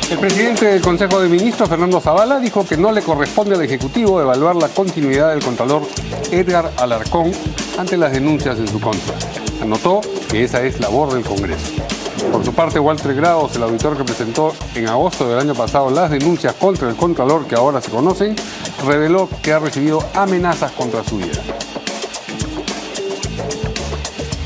El presidente del Consejo de Ministros, Fernando Zavala, dijo que no le corresponde al Ejecutivo evaluar la continuidad del contralor Edgar Alarcón ante las denuncias en su contra. Anotó que esa es labor del Congreso. Por su parte, Walter Graos, el auditor que presentó en agosto del año pasado las denuncias contra el contralor que ahora se conocen, reveló que ha recibido amenazas contra su vida.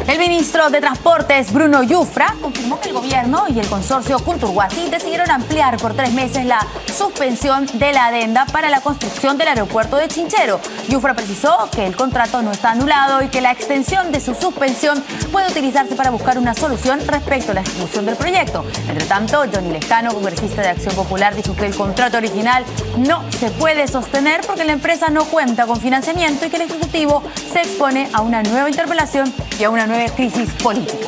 El ministro de Transportes, Bruno Yufra, confirmó que el gobierno y el consorcio Kunturhuasi decidieron ampliar por 3 meses la suspensión de la adenda para la construcción del aeropuerto de Chinchero. Yufra precisó que el contrato no está anulado y que la extensión de su suspensión puede utilizarse para buscar una solución respecto a la ejecución del proyecto. Entre tanto, Johnny Lescano, congresista de Acción Popular, dijo que el contrato original no se puede sostener porque la empresa no cuenta con financiamiento y que el Ejecutivo se expone a una nueva interpelación y a una nueva crisis política.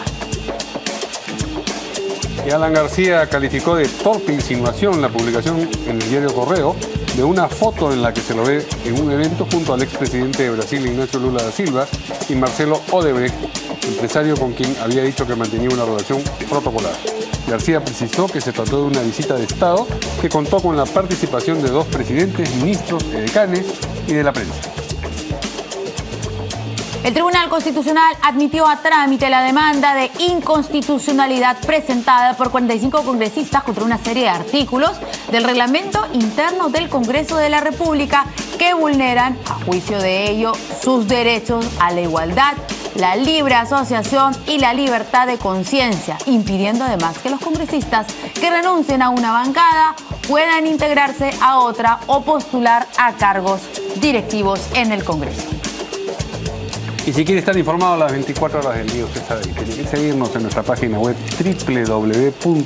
Y Alan García calificó de torpe insinuación la publicación en el diario Correo de una foto en la que se lo ve en un evento junto al expresidente de Brasil, Ignacio Lula da Silva, y Marcelo Odebrecht, empresario con quien había dicho que mantenía una relación protocolar. García precisó que se trató de una visita de Estado que contó con la participación de 2 presidentes, ministros, edecanes y de la prensa. El Tribunal Constitucional admitió a trámite la demanda de inconstitucionalidad presentada por 45 congresistas contra una serie de artículos del reglamento interno del Congreso de la República que vulneran, a juicio de ello, sus derechos a la igualdad, la libre asociación y la libertad de conciencia, impidiendo además que los congresistas que renuncien a una bancada puedan integrarse a otra o postular a cargos directivos en el Congreso. Y si quiere estar informado las 24 horas del día, usted sabe que tiene que seguirnos en nuestra página web www.canaln.pe.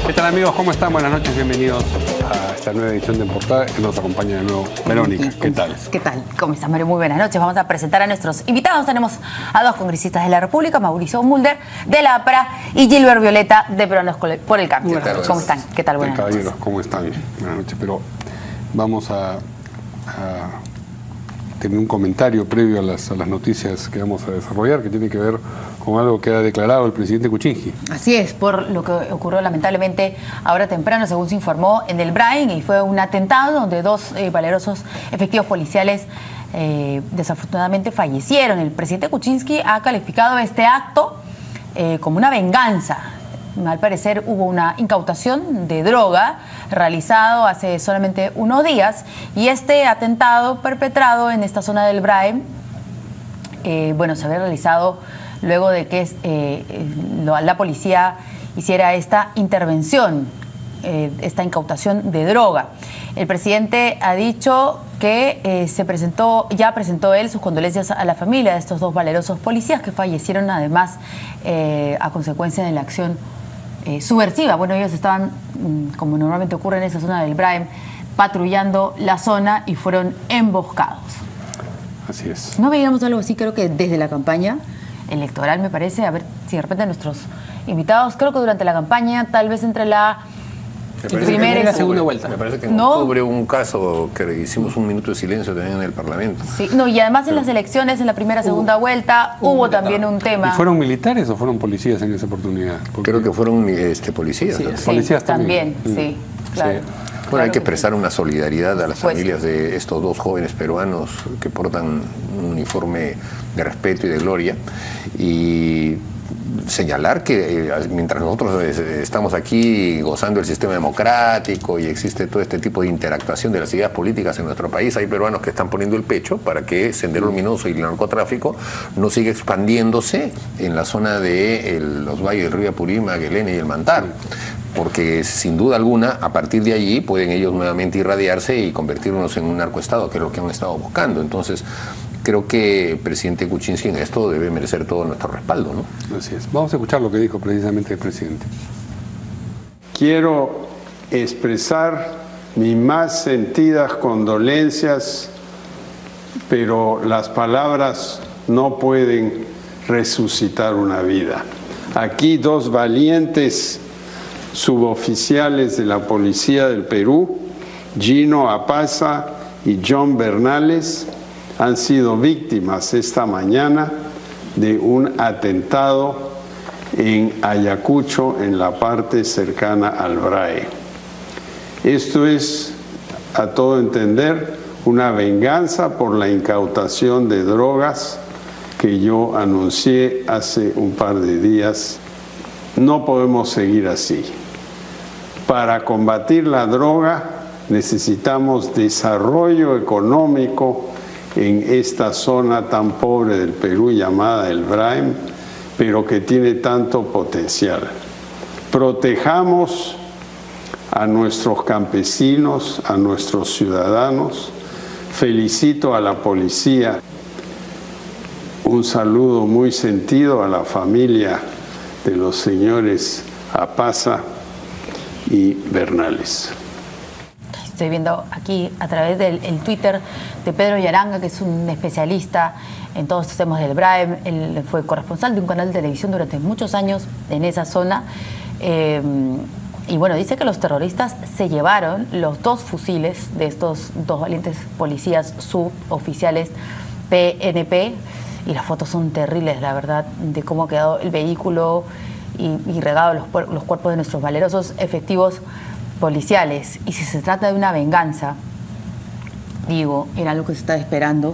¿Qué tal, amigos? ¿Cómo están? Buenas noches, bienvenidos a esta nueva edición de En Portada, que nos acompaña de nuevo Verónica. ¿Qué tal? ¿Qué tal? ¿Cómo estás, Mario? Muy buenas noches. Vamos a presentar a nuestros invitados. Tenemos a 2 congresistas de la República, Mauricio Mulder, de la APRA, y Gilbert Violeta, de Peruanos por el Cambio. ¿Cómo están? ¿Qué tal? Buenas noches. Caballeros, ¿cómo están? Buenas noches. Pero vamos a tener un comentario previo a las noticias que vamos a desarrollar, que tiene que ver con algo que ha declarado el presidente Kuczynski. Así es, por lo que ocurrió lamentablemente ahora temprano, según se informó, en el Brain, y fue un atentado donde 2 valerosos efectivos policiales desafortunadamente fallecieron. El presidente Kuczynski ha calificado este acto como una venganza. Al parecer hubo una incautación de droga realizado hace solamente unos días, y este atentado perpetrado en esta zona del Brain, se había realizado luego de que la policía hiciera esta intervención, esta incautación de droga. El presidente ha dicho que ya presentó él sus condolencias a la familia de estos 2 valerosos policías que fallecieron además a consecuencia de la acción subversiva. Bueno, ellos estaban, como normalmente ocurre en esa zona del Brain, patrullando la zona y fueron emboscados. Así es. No veíamos algo así, creo que desde la campaña electoral, me parece. A ver si de repente nuestros invitados, creo que durante la campaña, tal vez entre la primera y la segunda vuelta. Me parece que en octubre hubo un caso que hicimos un minuto de silencio también en el Parlamento. Sí, y además en las elecciones, en la primera, segunda vuelta, hubo también un tema. ¿Y fueron militares o fueron policías en esa oportunidad? Creo que fueron policías. Sí, policías también. Sí, claro. Sí. Bueno, hay que expresar una solidaridad a las familias de estos 2 jóvenes peruanos que portan un uniforme de respeto y de gloria, y señalar que mientras nosotros estamos aquí gozando del sistema democrático y existe todo este tipo de interactuación de las ideas políticas en nuestro país, hay peruanos que están poniendo el pecho para que Sendero Luminoso y el narcotráfico no siga expandiéndose en la zona de los valles del río Apurímac, Guelene y el Mantar, porque sin duda alguna a partir de allí pueden ellos nuevamente irradiarse y convertirnos en un narcoestado, que es lo que han estado buscando. Entonces creo que el presidente Kuczynski en esto debe merecer todo nuestro respaldo, ¿no? Así es. Vamos a escuchar lo que dijo precisamente el presidente. Quiero expresar mis más sentidas condolencias, pero las palabras no pueden resucitar una vida. Aquí 2 valientes suboficiales de la Policía del Perú, Gino Apaza y John Bernales, han sido víctimas esta mañana de un atentado en Ayacucho, en la parte cercana al BRAE. Esto es, a todo entender, una venganza por la incautación de drogas que yo anuncié hace un par de días. No podemos seguir así. Para combatir la droga necesitamos desarrollo económico en esta zona tan pobre del Perú llamada el BRAEM, pero que tiene tanto potencial. Protejamos a nuestros campesinos, a nuestros ciudadanos. Felicito a la policía. Un saludo muy sentido a la familia de los señores Apaza y Bernales. Estoy viendo aquí a través del Twitter de Pedro Yaranga, que es un especialista en todos estos temas del BRAEM. Él fue corresponsal de un canal de televisión durante muchos años en esa zona. Y bueno, dice que los terroristas se llevaron los 2 fusiles de estos 2 valientes policías suboficiales PNP. Y las fotos son terribles, la verdad, de cómo ha quedado el vehículo y regado los cuerpos de nuestros valerosos efectivos policiales. Y si se trata de una venganza, digo, era algo que se está esperando,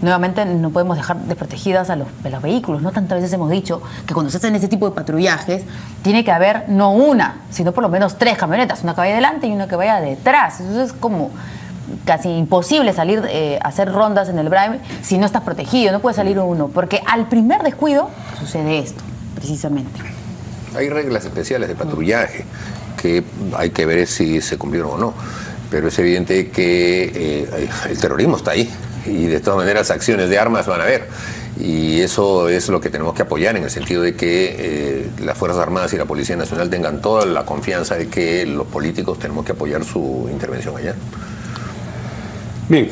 nuevamente no podemos dejar desprotegidas a los vehículos, ¿no? Tantas veces hemos dicho que cuando se hacen ese tipo de patrullajes tiene que haber no una, sino por lo menos 3 camionetas, una que vaya adelante y una que vaya detrás. Eso es como casi imposible salir a hacer rondas en el BRAEM si no estás protegido, no puede salir uno, porque al primer descuido sucede esto, precisamente. Hay reglas especiales de patrullaje que hay que ver si se cumplieron o no, pero es evidente que el terrorismo está ahí y de todas maneras acciones de armas van a haber, y eso es lo que tenemos que apoyar, en el sentido de que las Fuerzas Armadas y la Policía Nacional tengan toda la confianza de que los políticos tenemos que apoyar su intervención allá. Bien,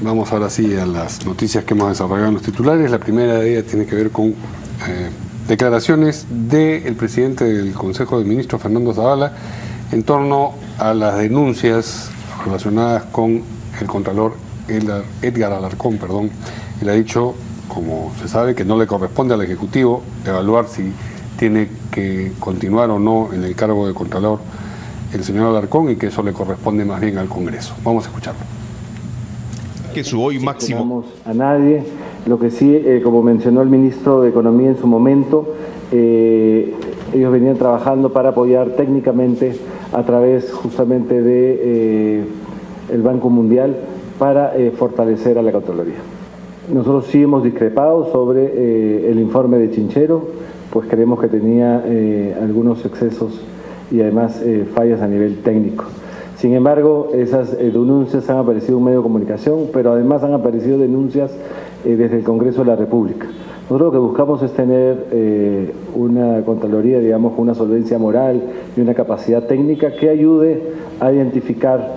vamos ahora sí a las noticias que hemos desarrollado en los titulares. La primera de ellas tiene que ver con declaraciones del presidente del Consejo de Ministros, Fernando Zavala, en torno a las denuncias relacionadas con el contralor Edgar Alarcón. Él ha dicho, como se sabe, que no le corresponde al Ejecutivo evaluar si tiene que continuar o no en el cargo de contralor el señor Alarcón, y que eso le corresponde más bien al Congreso. Vamos a escucharlo. Que su hoy máximo. A nadie. Lo que sí, como mencionó el ministro de Economía en su momento, ellos venían trabajando para apoyar técnicamente a través justamente de el Banco Mundial para fortalecer a la Contraloría. Nosotros sí hemos discrepado sobre el informe de Chinchero, pues creemos que tenía algunos excesos y además fallas a nivel técnico. Sin embargo, esas denuncias han aparecido en un medio de comunicación, pero además han aparecido denuncias desde el Congreso de la República. Nosotros lo que buscamos es tener una Contraloría, digamos, con una solvencia moral y una capacidad técnica que ayude a identificar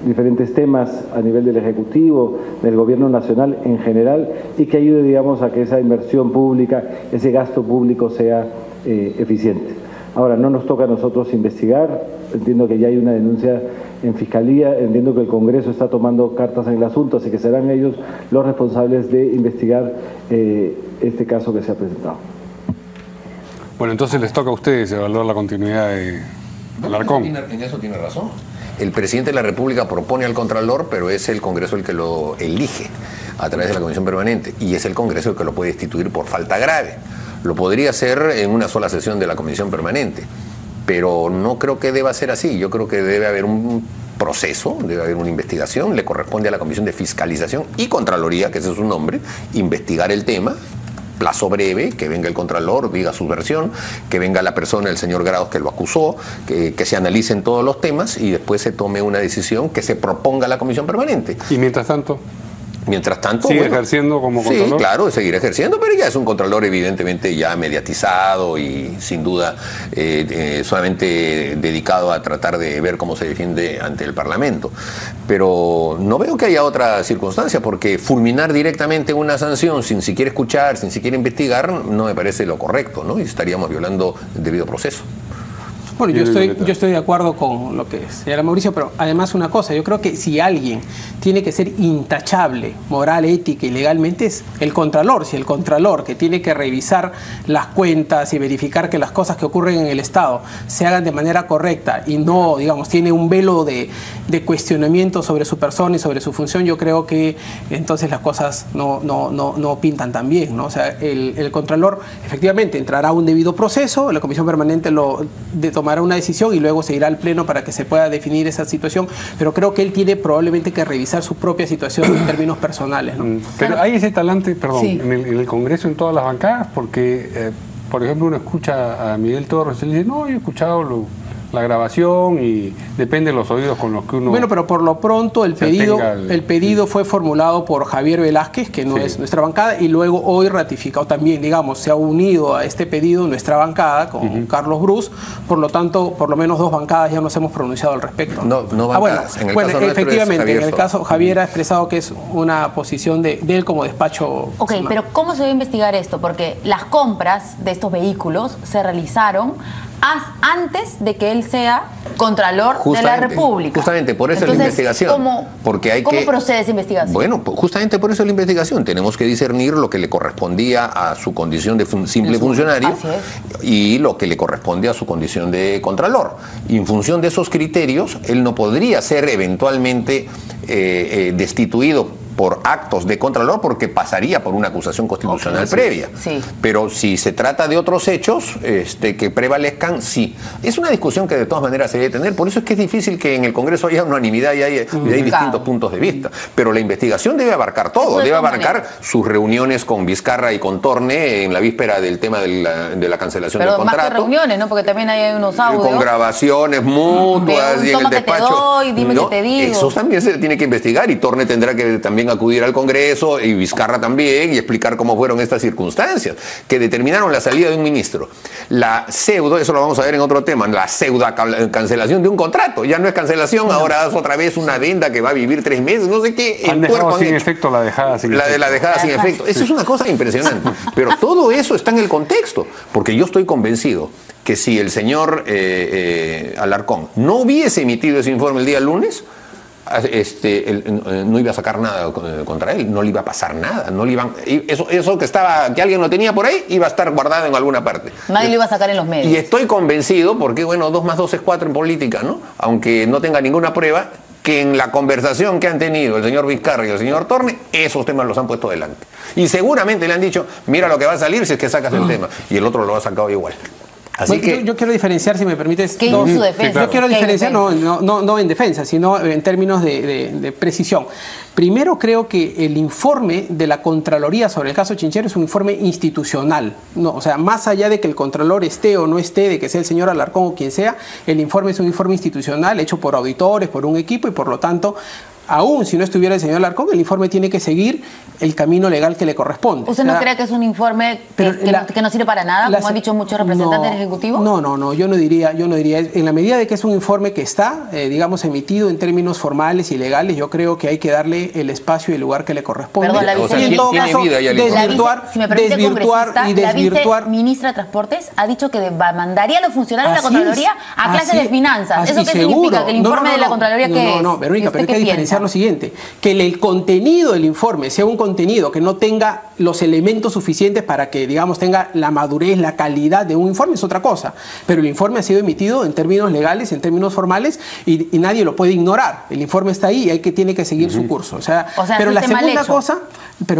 diferentes temas a nivel del Ejecutivo, del Gobierno Nacional en general, y que ayude, digamos, a que esa inversión pública, ese gasto público sea eficiente. Ahora, no nos toca a nosotros investigar, entiendo que ya hay una denuncia en Fiscalía, entiendo que el Congreso está tomando cartas en el asunto, así que serán ellos los responsables de investigar este caso que se ha presentado. Bueno, entonces les toca a ustedes evaluar la continuidad de Alarcón. En eso tiene razón. El presidente de la República propone al Contralor, pero es el Congreso el que lo elige a través de la Comisión Permanente, y es el Congreso el que lo puede destituir por falta grave. Lo podría hacer en una sola sesión de la Comisión Permanente, pero no creo que deba ser así. Yo creo que debe haber un proceso, debe haber una investigación. Le corresponde a la Comisión de Fiscalización y Contraloría, que ese es su nombre, investigar el tema. Plazo breve, que venga el Contralor, diga su versión, que venga la persona, el señor Grados, que lo acusó, que se analicen todos los temas y después se tome una decisión que se proponga a la Comisión Permanente. Y mientras tanto, Mientras tanto, ¿sigue ejerciendo como Contralor? Sí, claro, seguirá ejerciendo, pero ya es un Contralor evidentemente ya mediatizado y sin duda solamente dedicado a tratar de ver cómo se defiende ante el Parlamento. Pero no veo que haya otra circunstancia, porque fulminar directamente una sanción sin siquiera escuchar, sin siquiera investigar, no me parece lo correcto, ¿no? Y estaríamos violando el debido proceso. Bueno, yo estoy de acuerdo con lo que señala Mauricio, pero además una cosa, yo creo que si alguien tiene que ser intachable, moral, ética y legalmente, es el Contralor. Si el Contralor, que tiene que revisar las cuentas y verificar que las cosas que ocurren en el Estado se hagan de manera correcta y no, digamos, tiene un velo de cuestionamiento sobre su persona y sobre su función, yo creo que entonces las cosas no pintan tan bien, ¿no? O sea, el Contralor efectivamente entrará a un debido proceso, la Comisión Permanente tomará una decisión y luego se irá al Pleno para que se pueda definir esa situación, pero creo que él tiene probablemente que revisar su propia situación en términos personales, ¿no? Pero hay ese talante, perdón, sí, en el Congreso, en todas las bancadas, porque, por ejemplo, uno escucha a Miguel Torres y dice, no, yo he escuchado la grabación y depende de los oídos con los que uno... Bueno, pero por lo pronto el pedido fue formulado por Javier Velázquez, que no es nuestra bancada, y luego hoy ratificado también, digamos, se ha unido a este pedido nuestra bancada con Carlos Brus, por lo tanto, por lo menos dos bancadas ya nos hemos pronunciado al respecto. No bancadas. Bueno, efectivamente, en el caso Javier ha expresado que es una posición de él como despacho. Ok, pero ¿cómo se va a investigar esto? Porque las compras de estos vehículos se realizaron antes de que él sea Contralor de la República. Justamente, por eso. Entonces, la investigación. ¿Cómo procede esa investigación? Bueno, justamente por eso la investigación. Tenemos que discernir lo que le correspondía a su condición de simple funcionario y lo que le corresponde a su condición de Contralor. Y en función de esos criterios, él no podría ser eventualmente destituido por actos de Contralor, porque pasaría por una acusación constitucional previa. Sí. Pero si se trata de otros hechos que prevalezcan, sí. Es una discusión que de todas maneras se debe tener, por eso es que es difícil que en el Congreso haya unanimidad y hay distintos puntos de vista. Pero la investigación debe abarcar todo, debe abarcar sus reuniones con Vizcarra y con Torne en la víspera del tema de la cancelación del contrato. Pero más que reuniones, ¿no? Porque también hay unos audios. Con grabaciones mutuas y en el despacho. Que te doy, dime que te digo. Eso también se tiene que investigar y Torne tendrá que también acudir al Congreso y Vizcarra también y explicar cómo fueron estas circunstancias que determinaron la salida de un ministro. La pseudo, eso lo vamos a ver en otro tema, la pseudo cancelación de un contrato. Ya no es cancelación, ahora es otra vez una adenda que va a vivir 3 meses, no sé qué. Han dejado sin efecto la dejada sin efecto. La dejada sin efecto. Eso es una cosa impresionante. Pero todo eso está en el contexto, porque yo estoy convencido que si el señor Alarcón no hubiese emitido ese informe el día lunes, no iba a sacar nada contra él, no le iba a pasar nada, no le iban, eso que alguien lo tenía por ahí, iba a estar guardado en alguna parte. Nadie lo iba a sacar en los medios. Y estoy convencido, porque bueno, 2 más 2 es 4 en política, ¿no? Aunque no tenga ninguna prueba, que en la conversación que han tenido el señor Vizcarra y el señor Torne, esos temas los han puesto delante. Y seguramente le han dicho, mira lo que va a salir si es que sacas el tema. Y el otro lo ha sacado igual. Así que yo quiero diferenciar, si me permites. ¿Qué en su defensa? Sí, claro. Yo quiero diferenciar, no en defensa, sino en términos de precisión. Primero, creo que el informe de la Contraloría sobre el caso Chinchero es un informe institucional. No, o sea, más allá de que el Contralor esté o no esté, de que sea el señor Alarcón o quien sea, el informe es un informe institucional hecho por auditores, por un equipo y por lo tanto, aún si no estuviera el señor Alarcón, el informe tiene que seguir el camino legal que le corresponde. ¿Usted no cree que es un informe que no sirve para nada, como han dicho muchos representantes del Ejecutivo? No, yo no diría. En la medida de que es un informe que está, digamos, emitido en términos formales y legales, yo creo que hay que darle el espacio y el lugar que le corresponde. Perdón, y en todo caso, desvirtuar. La viceministra de Transportes ha dicho que mandaría a los funcionarios de la Contraloría a clases de finanzas. ¿Eso qué significa? ¿Que el informe de la Contraloría qué es? No, Verónica, pero hay que diferenciar lo siguiente, que el contenido del informe sea un contenido que no tenga los elementos suficientes para que, digamos, tenga la madurez, la calidad de un informe es otra cosa, pero el informe ha sido emitido en términos legales, en términos formales y nadie lo puede ignorar. El informe está ahí y tiene que seguir su curso. Pero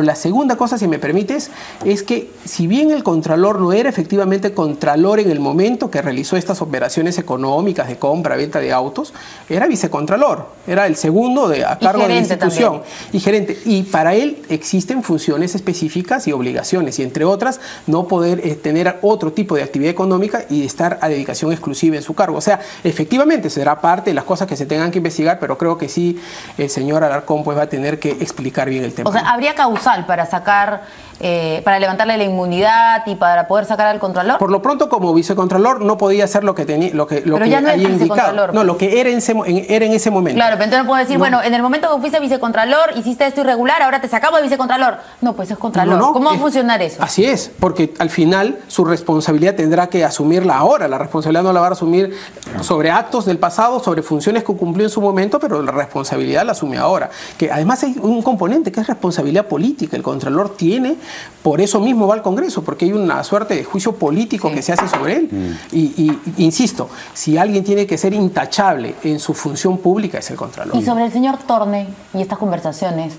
la segunda cosa, si me permites, es que si bien el Contralor no era efectivamente Contralor en el momento que realizó estas operaciones económicas de compra, venta de autos, era vicecontralor, era el segundo a cargo de la institución y gerente. Y para él existen funciones específicas específicas y obligaciones, y entre otras, no poder tener otro tipo de actividad económica y estar a dedicación exclusiva en su cargo. O sea, efectivamente será parte de las cosas que se tengan que investigar, pero creo que sí el señor Alarcón pues va a tener que explicar bien el tema. O sea, ¿habría causal para sacar, para levantarle la inmunidad y para poder sacar al Contralor? Por lo pronto, como vicecontralor, no podía hacer lo que tenía, lo que ya no es había indicado. vicecontralor. No, lo que era en ese momento. Claro, pero entonces no puedo decir, bueno, en el momento que fuiste vicecontralor, hiciste esto irregular, ahora te sacamos de vicecontralor. No, pues es contralor. ¿Cómo va a funcionar eso? Así es, porque al final su responsabilidad tendrá que asumirla ahora. La responsabilidad no la va a asumir sobre actos del pasado, sobre funciones que cumplió en su momento, pero la responsabilidad la asume ahora. Que además hay un componente que es responsabilidad política. El Contralor tiene, por eso mismo va al Congreso, porque hay una suerte de juicio político que se hace sobre él. Y insisto, si alguien tiene que ser intachable en su función pública es el Contralor. Y sobre el señor Torne y estas conversaciones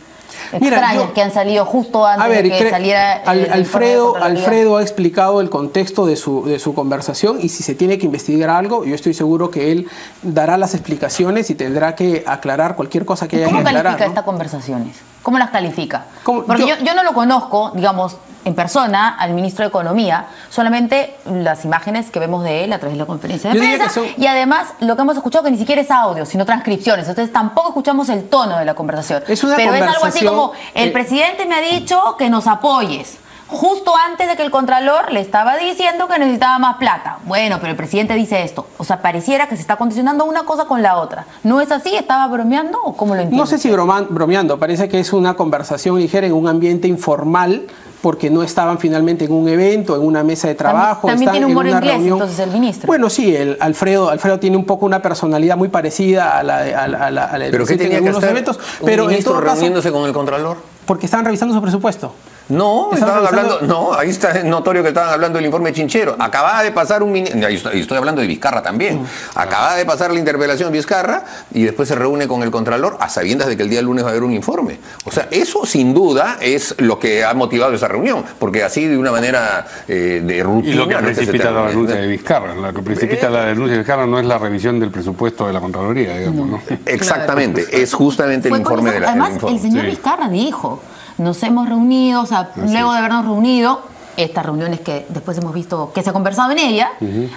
extrañas que han salido justo antes de que saliera Alfredo ha explicado el contexto de su conversación, y si se tiene que investigar algo, yo estoy seguro que él dará las explicaciones y tendrá que aclarar cualquier cosa que haya que aclarar. ¿Cómo califica estas conversaciones? ¿Cómo las califica? Porque yo no lo conozco, digamos, en persona, al ministro de Economía, solamente las imágenes que vemos de él a través de la conferencia de prensa, y además lo que hemos escuchado que ni siquiera es audio, sino transcripciones. Entonces tampoco escuchamos el tono de la conversación. Pero es algo así como, el presidente me ha dicho que nos apoyes, justo antes de que el Contralor le estaba diciendo que necesitaba más plata. Bueno, pero el presidente dice esto. O sea, pareciera que se está condicionando una cosa con la otra. ¿No es así? ¿Estaba bromeando o cómo lo entiendes? No sé si bromeando. Parece que es una conversación ligera en un ambiente informal, porque no estaban finalmente en un evento, en una mesa de trabajo. También tiene humor en una inglés, reunión. entonces, el ministro. Bueno, sí, Alfredo tiene un poco una personalidad muy parecida a la de ¿Pero qué tenía que hacer eventos, pero ministro reuniéndose con el Contralor? Porque estaban revisando su presupuesto. No, estaban hablando, no, ahí está notorio que estaban hablando del informe Chinchero. Acababa de pasar estoy hablando de Vizcarra también. Acababa de pasar la interpelación de Vizcarra y después se reúne con el Contralor a sabiendas de que el día lunes va a haber un informe. O sea, eso sin duda es lo que ha motivado esa reunión, porque así de una manera de rutina. Y lo que precipita la denuncia de Vizcarra. Lo que precipita la denuncia de Vizcarra no es la revisión del presupuesto de la Contraloría, digamos, ¿no? Exactamente, es justamente el informe de la... Además, el señor Vizcarra dijo: nos hemos reunido, o sea, luego de habernos reunido, estas reuniones que después hemos visto que se ha conversado en ella,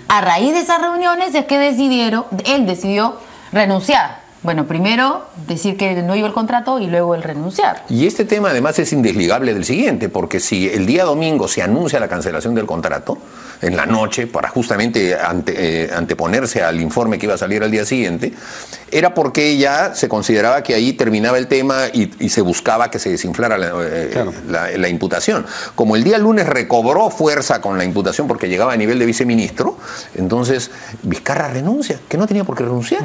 a raíz de esas reuniones es que él decidió renunciar. Bueno, primero decir que no iba el contrato y luego el renunciar. Y este tema además es indesligable del siguiente, porque si el día domingo se anuncia la cancelación del contrato, en la noche, para justamente anteponerse al informe que iba a salir al día siguiente, era porque ya se consideraba que ahí terminaba el tema y se buscaba que se desinflara la imputación. Como el día lunes recobró fuerza con la imputación porque llegaba a nivel de viceministro, entonces Vizcarra renuncia, que no tenía por qué renunciar.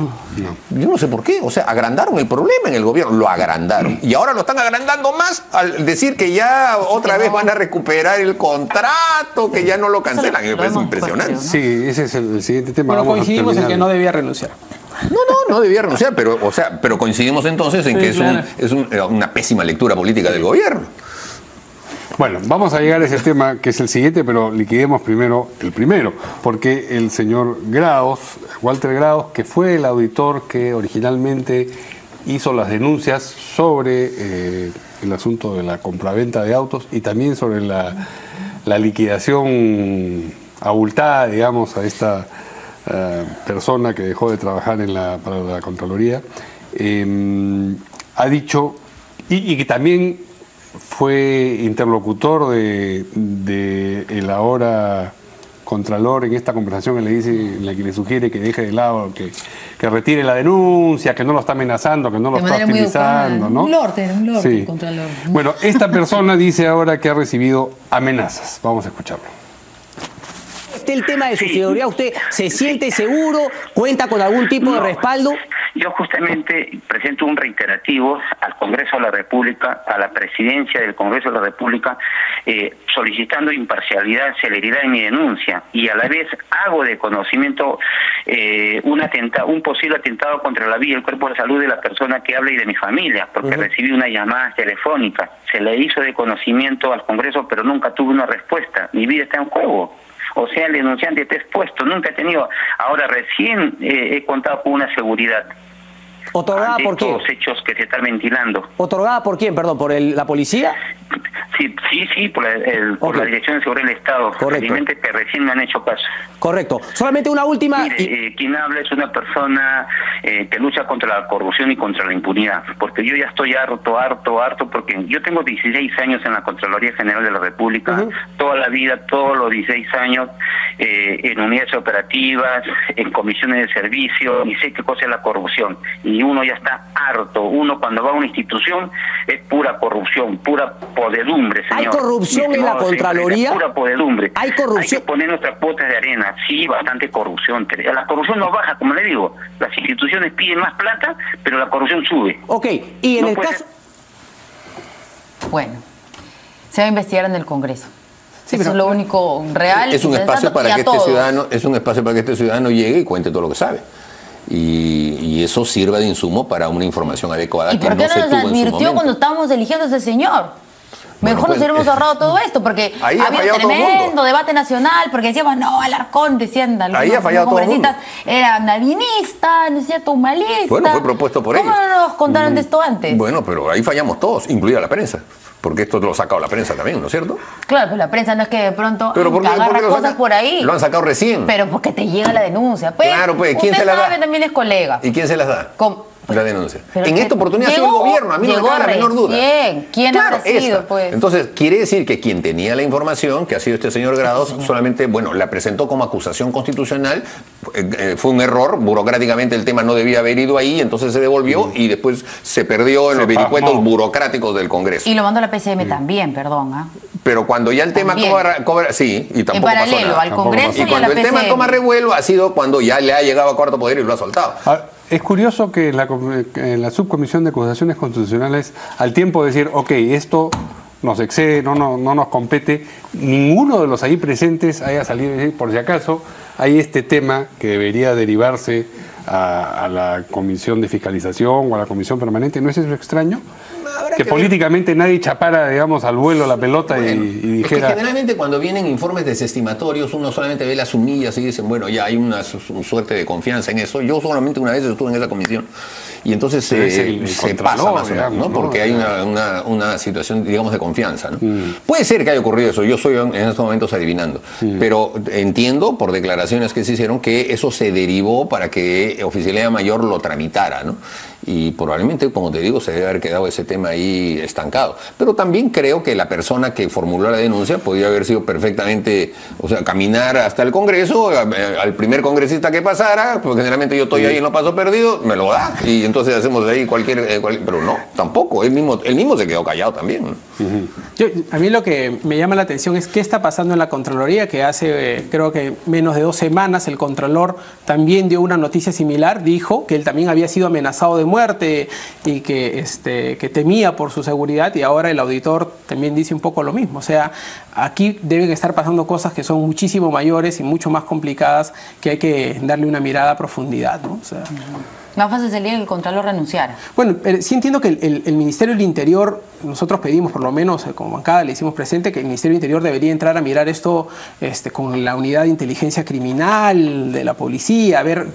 Yo no sé por qué, o sea, agrandaron el problema en el gobierno, lo agrandaron. Y ahora lo están agrandando más al decir que ya otra vez van a recuperar el contrato, que ya no lo cancelan. Me parece impresionante. Sí, ese es el siguiente tema. Pero coincidimos en que no debía renunciar. No debía renunciar, pero coincidimos entonces en que es una pésima lectura política del gobierno. Bueno, vamos a llegar a ese tema que es el siguiente, pero liquidemos primero el primero, porque el señor Grados, Walter Grados, que fue el auditor que originalmente hizo las denuncias sobre el asunto de la compraventa de autos y también sobre la liquidación abultada, digamos, a esta persona que dejó de trabajar para la Contraloría, ha dicho, y que también fue interlocutor de el ahora Contralor en esta conversación en la que le sugiere que deje de lado, que retire la denuncia, que no lo está amenazando, que no lo está optimizando, ¿no? Un lord, sí. Contralor. Bueno, esta persona dice ahora que ha recibido amenazas. Vamos a escucharlo. El tema de su seguridad, ¿usted se siente seguro? ¿Cuenta con algún tipo de respaldo? Yo justamente presento un reiterativo al Congreso de la República, a la presidencia del Congreso de la República, solicitando imparcialidad, celeridad en mi denuncia, y a la vez hago de conocimiento un posible atentado contra la vida y el cuerpo de salud de la persona que habla y de mi familia, porque recibí una llamada telefónica. Se le hizo de conocimiento al Congreso, pero nunca tuve una respuesta. Mi vida está en juego. O sea, el denunciante está expuesto, nunca he tenido. Ahora recién he contado con una seguridad. ¿Otorgada por quién? Los hechos que se están ventilando. ¿Otorgada por quién? Perdón, ¿por la policía? Sí, por la Dirección de Seguridad del Estado. Felizmente que recién me han hecho caso. Correcto. Solamente una última... Mire, quien habla es una persona que lucha contra la corrupción y contra la impunidad, porque yo ya estoy harto, porque yo tengo 16 años en la Contraloría General de la República, toda la vida, todos los 16 años, en unidades operativas, en comisiones de servicio, y sé qué cosa es la corrupción, y uno ya está harto. Uno cuando va a una institución es pura corrupción, pura podedumbre, señor. ¿Hay corrupción en la Contraloría? Pura podedumbre. ¿Hay corrupción? Hay que poner nuestras potas de arena. Sí, bastante corrupción. La corrupción no baja, como le digo. Las instituciones piden más plata, pero la corrupción sube. Ok, y en el caso... Bueno, se va a investigar en el Congreso. Sí, eso es lo único real. Es un espacio para que este ciudadano llegue y cuente todo lo que sabe. Y eso sirva de insumo para una información adecuada. ¿Y por qué no nos advirtió cuando estábamos eligiendo a ese señor? Mejor nos hubiéramos ahorrado todo esto, porque había tremendo debate nacional, porque decíamos, no, Alarcón, decían algunos congresistas, era nadinista, ¿no es cierto?, humanista. Bueno, fue propuesto por ellos. ¿Cómo no nos contaron de esto antes? Bueno, pero ahí fallamos todos, incluida la prensa. Porque esto lo ha sacado la prensa también, ¿no es cierto? Claro, pues la prensa no es que de pronto agarra cosas por ahí. Lo han sacado recién. Pero porque te llega la denuncia. Pues, claro, pues, ¿quién se las da? También es colega. ¿Y quién se las da? La denuncia. En esta oportunidad ha sido el gobierno, a mí no me cabe la menor duda. ¿Quién habrá sido, pues? Entonces, quiere decir que quien tenía la información, que ha sido este señor Grados, solamente, bueno, la presentó como acusación constitucional, fue un error, burocráticamente el tema no debía haber ido ahí, entonces se devolvió y después se perdió en los vericuetos burocráticos del Congreso. Y lo mandó a la PCM también, perdón. Pero cuando ya el tema cobra sí, y tampoco en paralelo, pasó nada. al Congreso y cuando el tema toma revuelo ha sido cuando ya le ha llegado a cuarto poder y lo ha soltado. Es curioso que en la subcomisión de acusaciones constitucionales, al tiempo de decir, ok, esto nos excede, no nos compete, ninguno de los ahí presentes haya salido y decir, por si acaso, hay este tema que debería derivarse a la comisión de fiscalización o a la comisión permanente. ¿No es eso extraño? Que políticamente nadie chapara, digamos, al vuelo la pelota y dijera... Es que generalmente cuando vienen informes desestimatorios uno solamente ve las humillas y dicen, bueno, ya hay una suerte de confianza en eso. Yo solamente una vez estuve en esa comisión y entonces se pasa más o menos, ¿no? Porque hay una situación, digamos, de confianza, ¿no? Puede ser que haya ocurrido eso, yo estoy en estos momentos adivinando, pero entiendo por declaraciones que se hicieron que eso se derivó para que Oficialía Mayor lo tramitara, ¿no? Y probablemente, como te digo, se debe haber quedado ese tema ahí estancado. Pero también creo que la persona que formuló la denuncia podía haber sido perfectamente, o sea, caminar hasta el Congreso, al primer congresista que pasara, porque generalmente yo estoy ahí en Lo Paso Perdido, me lo da, y entonces hacemos ahí cualquier pero no, tampoco, él mismo se quedó callado también, ¿no? A mí lo que me llama la atención es qué está pasando en la Contraloría, que hace creo que menos de 2 semanas el Contralor también dio una noticia similar, dijo que él también había sido amenazado de muerte y que temía por su seguridad, y ahora el auditor también dice un poco lo mismo. O sea, aquí deben estar pasando cosas que son muchísimo mayores y mucho más complicadas, que hay que darle una mirada a profundidad, ¿no? O sea, más fácil sería que el Contralor renunciara. Bueno, sí entiendo que el Ministerio del Interior, nosotros pedimos, por lo menos como bancada le hicimos presente, que el Ministerio del Interior debería entrar a mirar esto con la unidad de inteligencia criminal de la policía, a ver,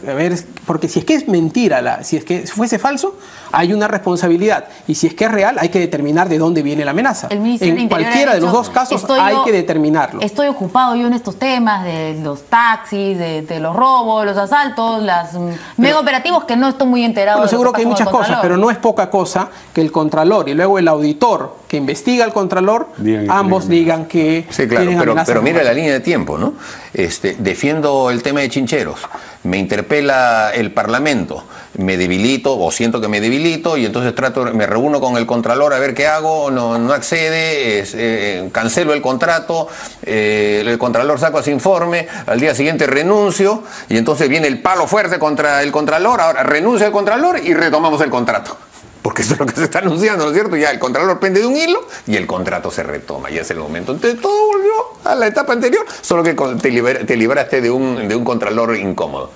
porque si es que es mentira, si es que fuese falso, hay una responsabilidad, y si es que es real, hay que determinar de dónde viene la amenaza. En cualquiera de los dos casos hay que determinarlo. Estoy ocupado yo en estos temas de los taxis, de los robos, los asaltos, las mega operativos, que no estoy muy enterado. Bueno, seguro que hay muchas cosas, pero no es poca cosa que el Contralor y luego el auditor que investiga al Contralor, ambos digan que sí, claro, pero mira la línea de tiempo, ¿no? Defiendo el tema de Chincheros, me interpela el Parlamento, me debilito o siento que me debilito y entonces me reúno con el Contralor a ver qué hago, no accede, cancelo el contrato, el Contralor saca ese informe, al día siguiente renuncio y entonces viene el palo fuerte contra el Contralor, ahora renuncia el Contralor y retomamos el contrato. Porque eso es lo que se está anunciando, ¿no es cierto? Ya el Contralor pende de un hilo y el contrato se retoma, ya es el momento. Entonces todo volvió a la etapa anterior, solo que te libraste de un Contralor incómodo.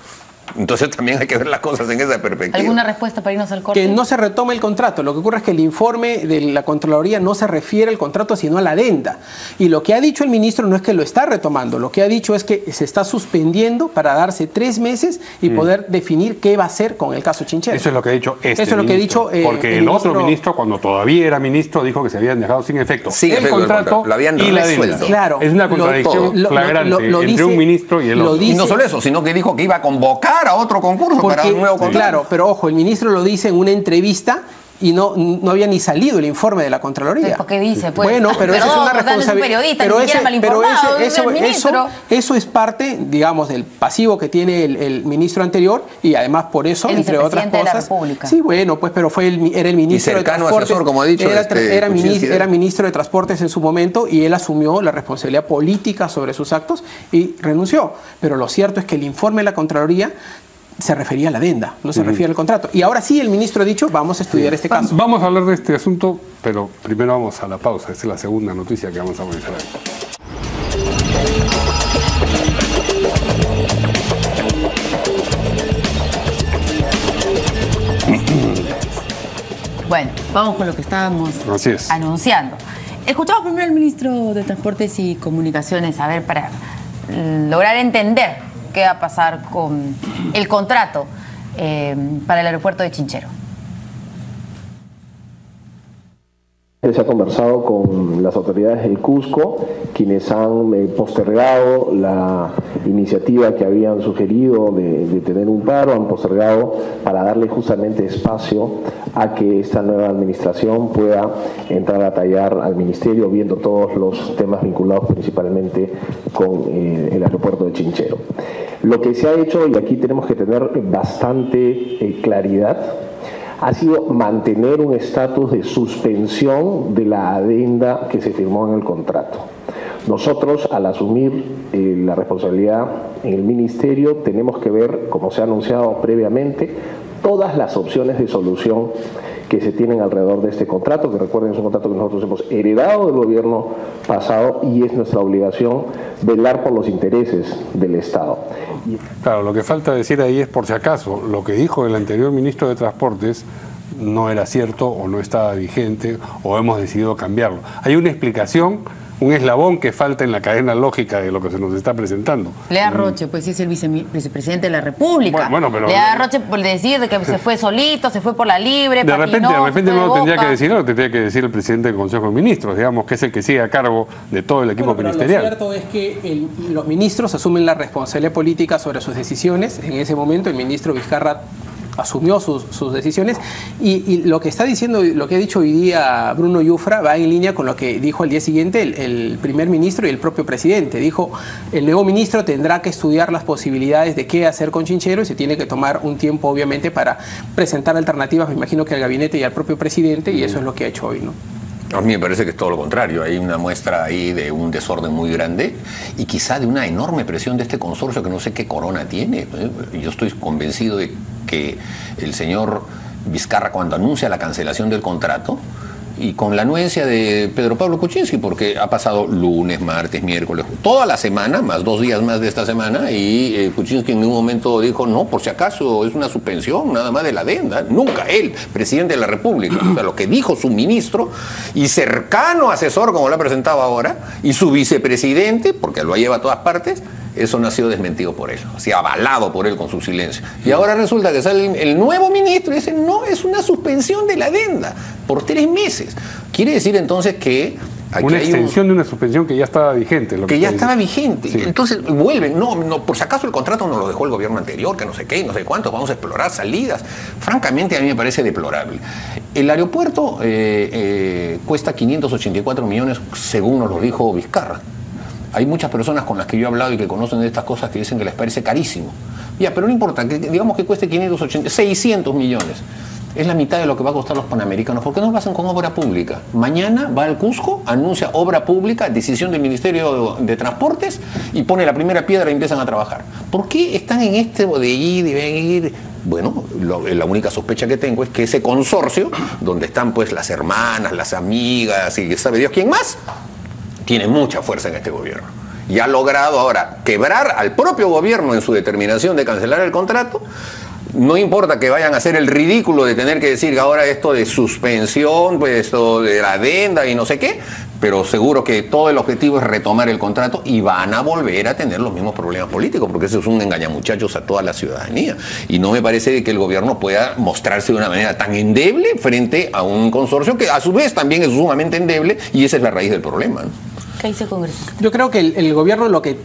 Entonces también hay que ver las cosas en esa perspectiva. ¿Alguna respuesta para irnos al corte? Que no se retome el contrato. Lo que ocurre es que el informe de la Contraloría no se refiere al contrato, sino a la adenda. Y lo que ha dicho el ministro no es que lo está retomando, lo que ha dicho es que se está suspendiendo para darse 3 meses y poder definir qué va a hacer con el caso Chinchero. Eso es lo que ha dicho Eso es lo que ha dicho porque el otro ministro, cuando todavía era ministro, dijo que se habían dejado sin efecto el contrato lo habían y la resuelto. adenda. Claro, es una contradicción flagrante entre un ministro y el otro. Y no solo eso, sino que dijo que iba a convocar a otro concurso para un nuevo contrato. Claro, pero ojo, el ministro lo dice en una entrevista y no había ni salido el informe de la Contraloría. ¿Por qué dice? Pues, bueno, pero eso es una responsabilidad. Eso es parte, digamos, del pasivo que tiene el ministro anterior y además por eso, entre otras cosas. Sí, bueno, pues, pero era el ministro de Transportes. Asesor, como ha dicho, era ministro de Transportes en su momento y él asumió la responsabilidad política sobre sus actos y renunció. Pero lo cierto es que el informe de la Contraloría se refería a la adenda, no se refiere al contrato. Y ahora sí el ministro ha dicho, vamos a estudiar este caso. Vamos a hablar de este asunto, pero primero vamos a la pausa. Esta es la segunda noticia que vamos a analizar hoy. Bueno, vamos con lo que estábamos anunciando. Escuchamos primero al ministro de Transportes y Comunicaciones, a ver, para lograr entender qué va a pasar con el contrato para el aeropuerto de Chinchero. Se ha conversado con las autoridades del Cusco, quienes han postergado la iniciativa que habían sugerido de tener un paro, han postergado para darle justamente espacio a que esta nueva administración pueda entrar a tallar al ministerio, viendo todos los temas vinculados principalmente con el aeropuerto de Chinchero. Lo que se ha hecho, y aquí tenemos que tener bastante claridad, ha sido mantener un estatus de suspensión de la adenda que se firmó en el contrato. Nosotros, al asumir la responsabilidad en el ministerio, tenemos que ver, como se ha anunciado previamente, todas las opciones de solución que se tienen alrededor de este contrato, que recuerden es un contrato que nosotros hemos heredado del gobierno pasado y es nuestra obligación velar por los intereses del Estado. Claro, lo que falta decir ahí es, por si acaso, lo que dijo el anterior ministro de Transportes no era cierto o no estaba vigente o hemos decidido cambiarlo. Hay una explicación, un eslabón que falta en la cadena lógica de lo que se nos está presentando. Lea Roche, pues sí es el vicepresidente de la República. Bueno, pero Lea Roche por decir de que se fue solito, se fue por la libre, de repente no lo tendría que decir, lo tendría que decir el presidente del Consejo de Ministros, digamos, que es el que sigue a cargo de todo el equipo ministerial. Lo cierto es que los ministros asumen la responsabilidad política sobre sus decisiones. En ese momento el ministro Vizcarra asumió sus decisiones y lo que está diciendo, lo que ha dicho hoy día Bruno Yufra va en línea con lo que dijo al día siguiente el primer ministro y el propio presidente. Dijo, el nuevo ministro tendrá que estudiar las posibilidades de qué hacer con Chinchero y se tiene que tomar un tiempo obviamente para presentar alternativas, me imagino que al gabinete y al propio presidente, y eso es lo que ha hecho hoy, ¿no? A mí me parece que es todo lo contrario. Hay una muestra ahí de un desorden muy grande y quizá de una enorme presión de este consorcio que no sé qué corona tiene. Yo estoy convencido de que el señor Vizcarra, cuando anuncia la cancelación del contrato, y con la anuencia de Pedro Pablo Kuczynski, porque ha pasado lunes, martes, miércoles, toda la semana, más 2 días más de esta semana, y Kuczynski en un momento dijo, no, por si acaso es una suspensión nada más de la adenda. Nunca él, presidente de la República, o sea, lo que dijo su ministro y cercano asesor, como lo ha presentado ahora, y su vicepresidente, porque lo lleva a todas partes, eso no ha sido desmentido por él, ha sido avalado por él con su silencio. Y ahora resulta que sale el nuevo ministro y dice, no, es una suspensión de la adenda por 3 meses. Quiere decir entonces que aquí una extensión de una suspensión que ya estaba vigente. Que ya estaba vigente. Sí. Entonces vuelven, no, por si acaso el contrato nos lo dejó el gobierno anterior, que no sé qué, no sé cuánto, vamos a explorar salidas. Francamente a mí me parece deplorable. El aeropuerto cuesta 584 millones, según nos lo dijo Vizcarra. Hay muchas personas con las que yo he hablado y que conocen de estas cosas que dicen que les parece carísimo. Ya, pero no importa, digamos que cueste 600 millones. Es la mitad de lo que va a costar los panamericanos. ¿Por qué no lo hacen con obra pública? Mañana va al Cusco, anuncia obra pública, decisión del Ministerio de Transportes y pone la primera piedra y empiezan a trabajar. ¿Por qué están en este de ir y venir? Bueno, la única sospecha que tengo es que ese consorcio, donde están pues las hermanas, las amigas y sabe Dios quién más, tiene mucha fuerza en este gobierno. y ha logrado ahora quebrar al propio gobierno en su determinación de cancelar el contrato. No importa que vayan a hacer el ridículo de tener que decir que ahora esto de suspensión, pues esto de la adenda y no sé qué, pero seguro que todo el objetivo es retomar el contrato y van a volver a tener los mismos problemas políticos, porque eso es un engañamuchachos a toda la ciudadanía. Y no me parece que el gobierno pueda mostrarse de una manera tan endeble frente a un consorcio que a su vez también es sumamente endeble, y esa es la raíz del problema, ¿no? ¿Qué dice el Congreso? Yo creo que el gobierno lo que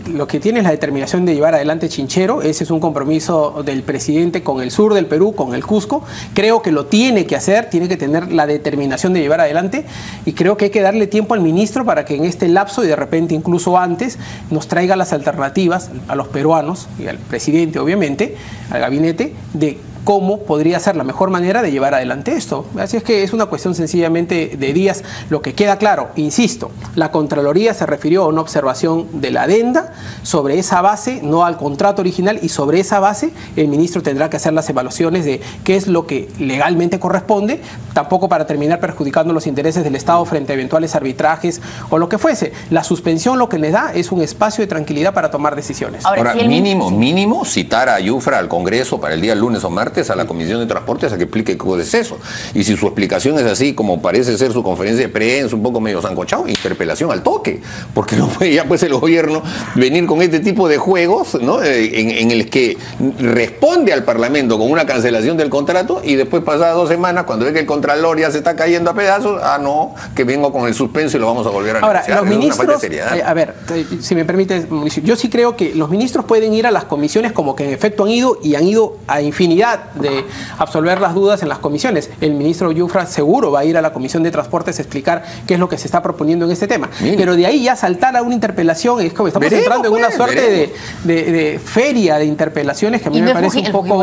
tiene es la determinación de llevar adelante Chinchero. Ese es un compromiso del presidente con el sur del Perú, con el Cusco. Creo que lo tiene que hacer, tiene que tener la determinación de llevar adelante, y creo que hay que darle tiempo al ministro para que en este lapso y de repente incluso antes nos traiga las alternativas a los peruanos y al presidente, obviamente, al gabinete, de cómo podría ser la mejor manera de llevar adelante esto. Así es que es una cuestión sencillamente de días. Lo que queda claro, insisto, la Contraloría se refirió a una observación de la adenda, sobre esa base, no al contrato original, y sobre esa base el ministro tendrá que hacer las evaluaciones de qué es lo que legalmente corresponde, tampoco para terminar perjudicando los intereses del Estado frente a eventuales arbitrajes o lo que fuese. La suspensión lo que le da es un espacio de tranquilidad para tomar decisiones. Ahora, mínimo citar a Yufra al Congreso para el día lunes o martes, a la Comisión de Transportes, a que explique qué es eso. Y si su explicación es así, como parece ser su conferencia de prensa, un poco medio sancochado, interpelación al toque, porque no puede ya pues el gobierno venir con este tipo de juegos, ¿no? en el que responde al Parlamento con una cancelación del contrato y después pasadas 2 semanas, cuando ve que el Contralor ya se está cayendo a pedazos, no, que vengo con el suspenso y lo vamos a volver a negociar. Ahora, los ministros, a ver, si me permite, yo sí creo que los ministros pueden ir a las comisiones, como que en efecto han ido, y han ido a infinidad de absolver las dudas en las comisiones. El ministro Yufra seguro va a ir a la Comisión de Transportes a explicar qué es lo que se está proponiendo en este tema. Pero de ahí ya saltar a una interpelación, es como estamos entrando en una suerte de feria de interpelaciones, que a mí me parece un poco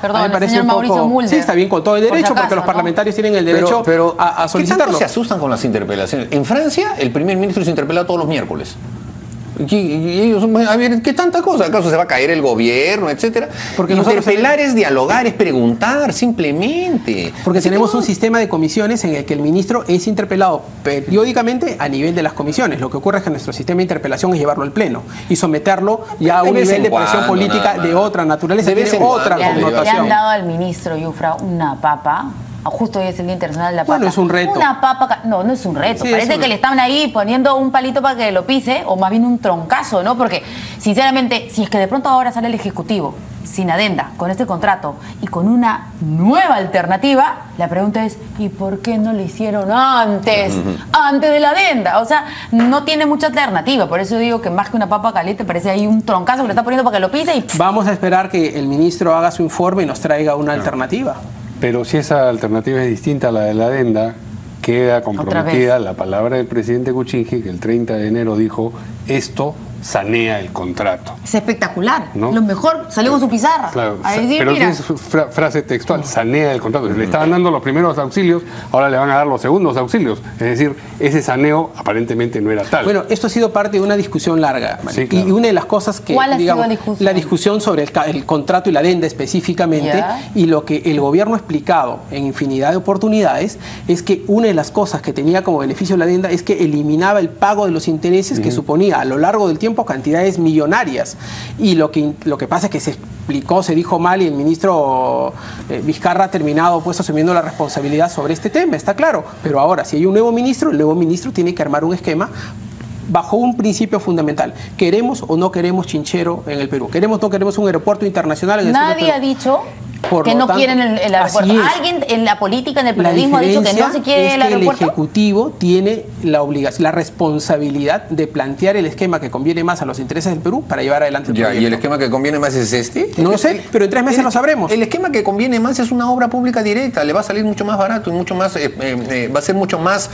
perdón, el señor Mauricio Mulder. Sí, está bien, con todo el derecho, porque los parlamentarios tienen el derecho a solicitarlo. ¿Qué tanto se asustan con las interpelaciones? En Francia, el primer ministro se interpela todos los miércoles. Y ellos, a ver, ¿qué tanta cosa? ¿Acaso se va a caer el gobierno, etcétera? Porque interpelar es dialogar, es preguntar, simplemente. Porque tenemos un sistema de comisiones en el que el ministro es interpelado periódicamente a nivel de las comisiones. Lo que ocurre es que nuestro sistema de interpelación es llevarlo al pleno y someterlo ya a un nivel de presión política de otra naturaleza, tiene otra connotación. Le han dado al ministro Yufra una papa. Justo hoy es el Día Internacional de la Papa. Bueno, es un reto. Una papa, no es un reto. Sí, parece que le estaban ahí poniendo un palito para que lo pise, o más bien un troncazo, ¿no? Porque, sinceramente, si es que de pronto ahora sale el Ejecutivo sin adenda, con este contrato y con una nueva alternativa, la pregunta es, ¿y por qué no lo hicieron antes? Antes de la adenda. O sea, no tiene mucha alternativa. Por eso digo que más que una papa caliente parece ahí un troncazo que le está poniendo para que lo pise y... Vamos a esperar que el ministro haga su informe y nos traiga una alternativa. Pero si esa alternativa es distinta a la de la adenda, queda comprometida la palabra del presidente Kuczynski, que el 30 de enero dijo, esto sanea el contrato. Es espectacular, ¿no? Lo mejor, salió con su pizarra. Claro, a decir, pero mira. es frase textual, sanea el contrato. Le estaban dando los primeros auxilios, ahora le van a dar los segundos auxilios. Es decir, ese saneo aparentemente no era tal. Bueno, esto ha sido parte de una discusión larga. Sí, claro. Y una de las cosas que, digamos, la discusión sobre el contrato y la adenda específicamente, y lo que el gobierno ha explicado en infinidad de oportunidades, es que una de las cosas que tenía como beneficio la adenda es que eliminaba el pago de los intereses que suponía a lo largo del tiempo cantidades millonarias. Y lo que pasa es que se explicó, se dijo mal, y el ministro Vizcarra ha terminado pues asumiendo la responsabilidad sobre este tema, está claro. Pero ahora, si hay un nuevo ministro, el nuevo ministro tiene que armar un esquema bajo un principio fundamental. ¿Queremos o no queremos Chinchero en el Perú? ¿Queremos o no queremos un aeropuerto internacional en el sur del Perú? Nadie ha dicho que no quieren el aeropuerto. Alguien en la política, en el periodismo ha dicho que no se quiere el aeropuerto. El Ejecutivo tiene la obligación, la responsabilidad de plantear el esquema que conviene más a los intereses del Perú para llevar adelante el proyecto. ¿Y el esquema que conviene más es este? No lo sé, pero en 3 meses lo sabremos. El esquema que conviene más es una obra pública directa, le va a salir mucho más barato y mucho más, va a ser mucho más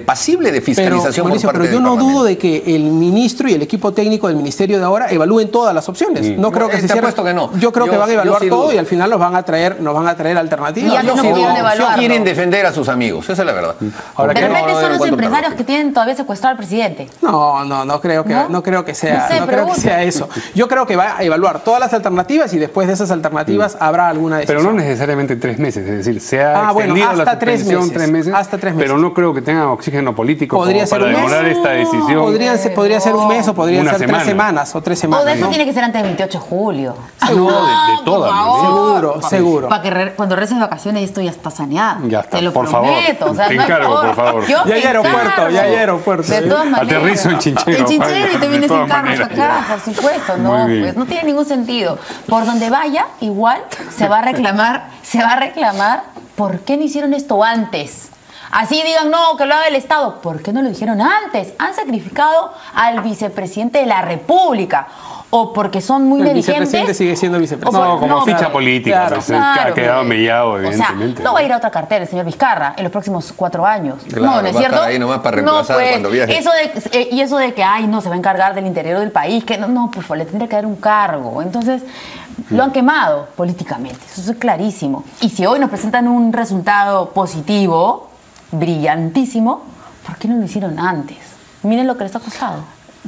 pasible de fiscalización. Pero yo no dudo de que el ministro y el equipo técnico del ministerio de ahora evalúen todas las opciones. No creo que se cierre. Que no. Yo creo que van a evaluar todo y al final nos van a traer alternativas. Y ya no pudieron evaluarlo. Quieren defender a sus amigos, esa es la verdad. Ahora, de repente son los empresarios que tienen todavía secuestrado al presidente. No creo que sea eso. Yo creo que va a evaluar todas las alternativas y después de esas alternativas habrá alguna decisión. Pero no necesariamente 3 meses, es decir, se ha extendido la suspensión 3 meses, hasta 3 meses. pero no creo que tengan oxígeno político podría como para demorar esta decisión. Podría ser un mes o podría ser 3 semanas o 3 semanas. O de eso tiene que ser antes del 28 de julio. De todas. Seguro. Para que cuando reces de vacaciones esto ya está saneado. Ya está, te lo por prometo. favor. O sea, Te no encargo, por favor. Ya hay aeropuerto. De todas maneras. Aterrizo en Chinchero. En Chinchero y te vienes en carros maneras. acá, por supuesto. No, pues no tiene ningún sentido. Por donde vaya, igual se va a reclamar ¿por qué no hicieron esto antes? Así digan, no, que lo haga el Estado. ¿Por qué no lo dijeron antes? Han sacrificado al vicepresidente de la República. O porque son muy negligentes. El vicepresidente sigue siendo vicepresidente. No, como ficha política. Ha quedado mellado, evidentemente. O sea, no va a ir a otra cartera el señor Vizcarra en los próximos 4 años. Claro, ¿no es va cierto? A estar ahí nomás para reemplazar cuando viaje. Eso de que, no, se va a encargar del interior del país. Que no, por favor, le tendría que dar un cargo. Entonces, lo han quemado políticamente. Eso es clarísimo. Y si hoy nos presentan un resultado positivo, brillantísimo, ¿por qué no lo hicieron antes? Miren lo que les ha costado.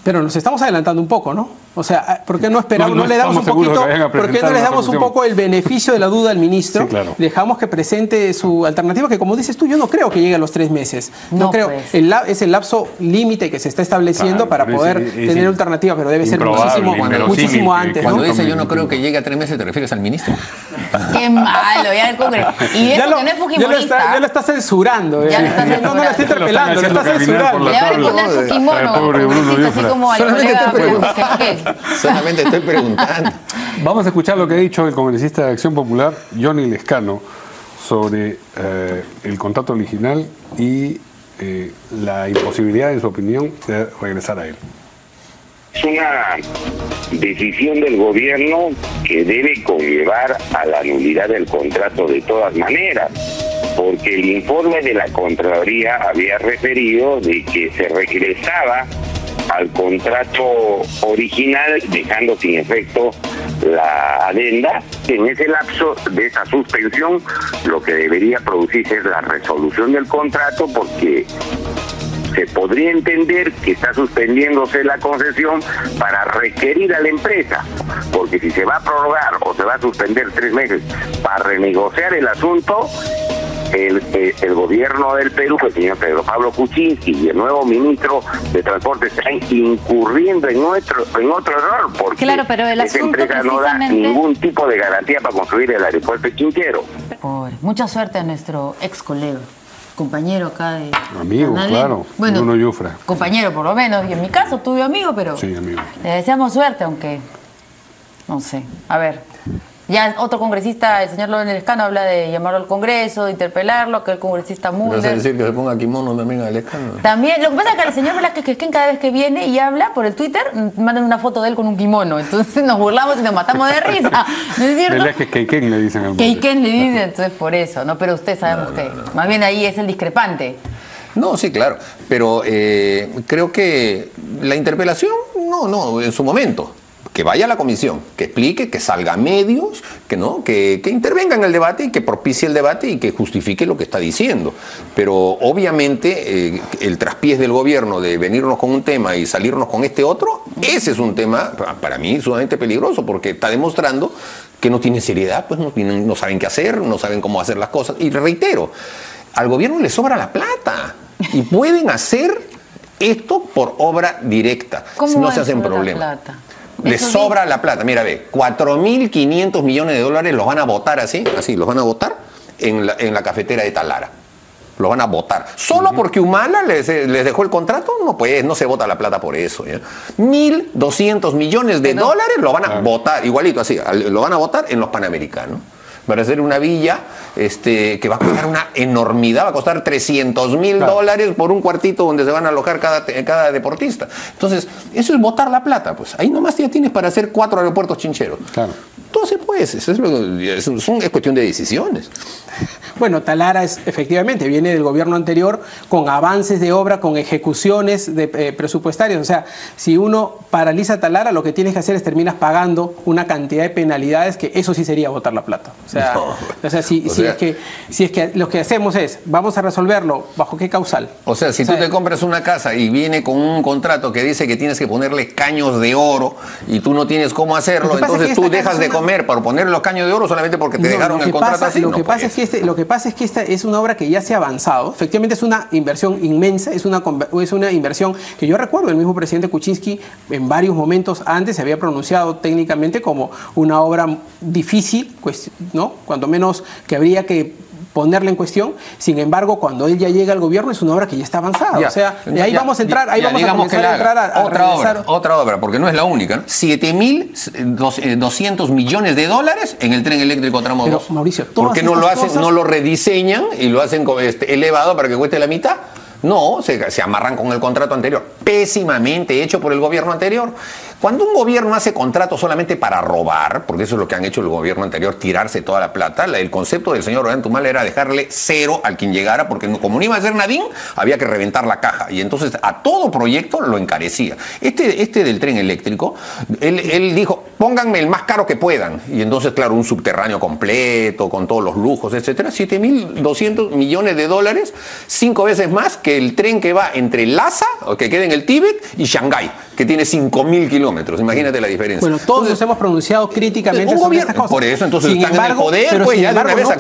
Pero nos estamos adelantando un poco, ¿no? O sea, ¿por qué no esperamos? No No le damos un poquito. ¿Por qué no le damos un resolución? poco el beneficio de la duda al ministro? Sí, claro. Dejamos que presente su alternativa, que como dices tú, yo no creo que llegue a los 3 meses. No No, creo. pues. Es el lapso límite que se está estableciendo para poder tener alternativa, pero debe ser muchísimo antes. Cuando ¿no? dice yo no creo que llegue a 3 meses, ¿te refieres al ministro? Qué malo, ya el Congreso. Y eso que no es fujimorista. Ya lo está censurando. Ya lo está censurando. No lo está interpelando, lo está censurando. Le van a poner su kimono, así como al colega. Solamente estoy preguntando. Vamos a escuchar lo que ha dicho el congresista de Acción Popular, Johnny Lescano, sobre el contrato original y la imposibilidad, en su opinión, de regresar a él. Es una decisión del gobierno que debe conllevar a la nulidad del contrato de todas maneras, porque el informe de la Contraloría había referido de que se regresaba al contrato original dejando sin efecto la adenda. En ese lapso de esa suspensión lo que debería producirse es la resolución del contrato, porque se podría entender que está suspendiéndose la concesión para requerir a la empresa, porque si se va a prorrogar o se va a suspender 3 meses para renegociar el asunto, el gobierno del Perú, el señor Pedro Pablo Kuczynski y el nuevo ministro de Transporte están incurriendo en otro error, porque claro, pero el esa asunto empresa no da ningún tipo de garantía para construir el aeropuerto de Chinchero. Pobre. Mucha suerte a nuestro ex colega, compañero acá de... Amigo, claro, bueno, Bruno Yufra. Compañero por lo menos, y en mi caso tuve amigo, pero sí, amigo. Le deseamos suerte, aunque no sé, a ver. Ya otro congresista, el señor Lorenzo Lescano, habla de llamarlo al Congreso, de interpelarlo, que el congresista Mulder... ¿No es decir que se ponga kimono también a Lescano? También, lo que pasa es que el señor Velázquez Quisquén cada vez que viene y habla por el Twitter, mandan una foto de él con un kimono, entonces nos burlamos y nos matamos de risa, ¿no es cierto? Velázquez Quisquén le dicen al Quisquén le dicen, entonces por eso, ¿no? Pero usted sabemos que más bien ahí es el discrepante. No, sí, claro, pero creo que la interpelación, no, en su momento. Que vaya a la comisión, que explique, que salga a medios, que intervenga en el debate y que propicie el debate y que justifique lo que está diciendo. Pero obviamente el traspiés del gobierno de venirnos con un tema y salirnos con este otro, ese es un tema para mí sumamente peligroso, porque está demostrando que no tienen seriedad, pues no saben qué hacer, no saben cómo hacer las cosas. Y reitero, al gobierno le sobra la plata y pueden hacer esto por obra directa. No se hacen problemas. Les sobra la plata. Mira, ve, 4.500 millones de dólares los van a votar así, los van a votar en la cafetera de Talara. Los van a votar. Solo porque Humala les dejó el contrato, no se vota la plata por eso. ¿Ya? 1.200 millones de dólares lo van a votar, igualito así, lo van a votar en los Panamericanos. Para hacer una villa que va a costar una enormidad, va a costar $300.000 por un cuartito donde se van a alojar cada deportista. Entonces, eso es botar la plata, pues. Ahí nomás ya tienes para hacer 4 aeropuertos chincheros. Claro. Entonces, pues, es cuestión de decisiones. Bueno, Talara efectivamente viene del gobierno anterior con avances de obra, con ejecuciones presupuestarias. O sea, si uno paraliza Talara, lo que tienes que hacer es terminas pagando una cantidad de penalidades, que eso sí sería botar la plata. O sea, si es que lo que hacemos es, vamos a resolverlo, ¿bajo qué causal? O sea, si tú te compras una casa y viene con un contrato que dice que tienes que ponerle caños de oro y tú no tienes cómo hacerlo, entonces tú dejas de comer para ponerle los caños de oro solamente porque te dejaron el contrato así. Lo que pasa es que esta es una obra que ya se ha avanzado. Efectivamente es una inversión inmensa, es una inversión que yo recuerdo, el mismo presidente Kuczynski en varios momentos antes se había pronunciado técnicamente como una obra difícil, ¿no? Cuanto menos que habría que ponerla en cuestión. Sin embargo, cuando él ya llega al gobierno es una obra que ya está avanzada. O sea, de ahí vamos a entrar, otra obra, porque no es la única, ¿no? 7.200 millones de dólares en el tren eléctrico tramo 2. Pero, Mauricio, ¿por qué no lo hacen, no lo rediseñan y lo hacen elevado para que cueste la mitad? No, se amarran con el contrato anterior, pésimamente hecho por el gobierno anterior. Cuando un gobierno hace contratos solamente para robar, porque eso es lo que han hecho el gobierno anterior, tirarse toda la plata, el concepto del señor Ollanta-Humala era dejarle cero al quien llegara, porque como no iba a ser nadie, había que reventar la caja, y entonces a todo proyecto lo encarecía. Este del tren eléctrico, él dijo, pónganme el más caro que puedan, y entonces, claro, un subterráneo completo, con todos los lujos, etcétera, 7.200 millones de dólares, 5 veces más que el tren que va entre Lhasa, o que queda en el Tíbet, y Shanghái, que tiene 5.000 kilómetros. Imagínate la diferencia. Bueno, todos nos hemos pronunciado críticamente sobre estas cosas. Por eso, entonces sin están embargo, en el poder, pero pues sin ya embargo, de una vez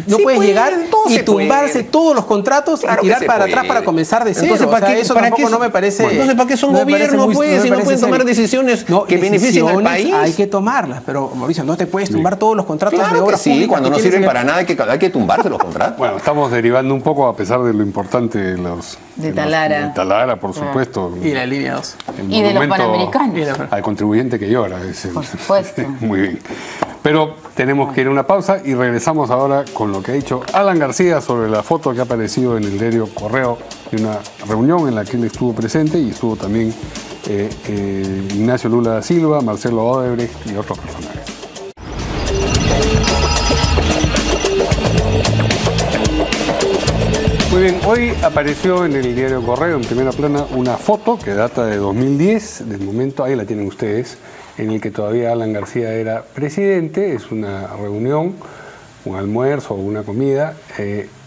no puedes llegar y tumbarse todos los contratos, claro, y tirar para atrás para comenzar de cero. Entonces, eso tampoco no me parece. Bueno, entonces, ¿para qué son gobiernos, pues? Si no pueden tomar decisiones que beneficien al país. Hay que tomarlas, pero Mauricio, no te puedes tumbar todos los contratos de obra pública. Sí, cuando no sirven para nada hay que tumbarse los contratos. Bueno, estamos derivando un poco, a pesar de lo importante de los... De Talara. De Talara, por supuesto. Y la línea 2. Y de los panamericanos. Al contribuyente que llora. Por supuesto. Muy bien. Pero tenemos que ir a una pausa y regresamos ahora con lo que ha dicho Alan García sobre la foto que ha aparecido en el diario Correo de una reunión en la que él estuvo presente y estuvo también Ignacio Lula da Silva, Marcelo Odebrecht y otros personajes. Muy bien, hoy apareció en el diario Correo, en primera plana, una foto que data de 2010, del momento, ahí la tienen ustedes, en el que todavía Alan García era presidente. Es una reunión, un almuerzo o una comida,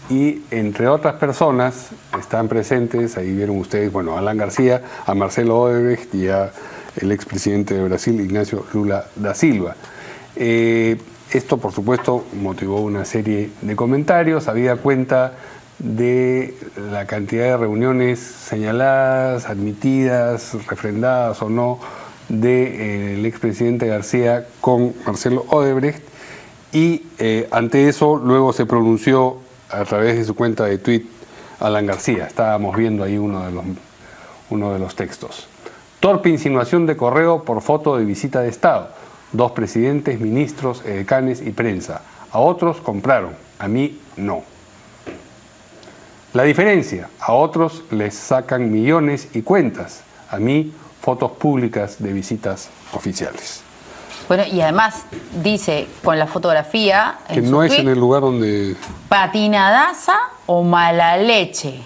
y entre otras personas están presentes, ahí vieron ustedes, bueno, a Alan García, a Marcelo Odebrecht y a el expresidente de Brasil, Ignacio Lula da Silva. Esto, por supuesto, motivó una serie de comentarios, habida cuenta de la cantidad de reuniones señaladas, admitidas, refrendadas o no, del expresidente García con Marcelo Odebrecht, y ante eso luego se pronunció a través de su cuenta de Twitter Alan García. Estábamos viendo ahí uno de los textos. Torpe insinuación de Correo por foto de visita de Estado. 2 presidentes, ministros, edecanes y prensa. A otros compraron, a mí no. La diferencia, a otros les sacan millones y cuentas, a mí fotos públicas de visitas oficiales. Bueno, y además dice con la fotografía... Que no es en el lugar donde... Patinadaza o mala leche.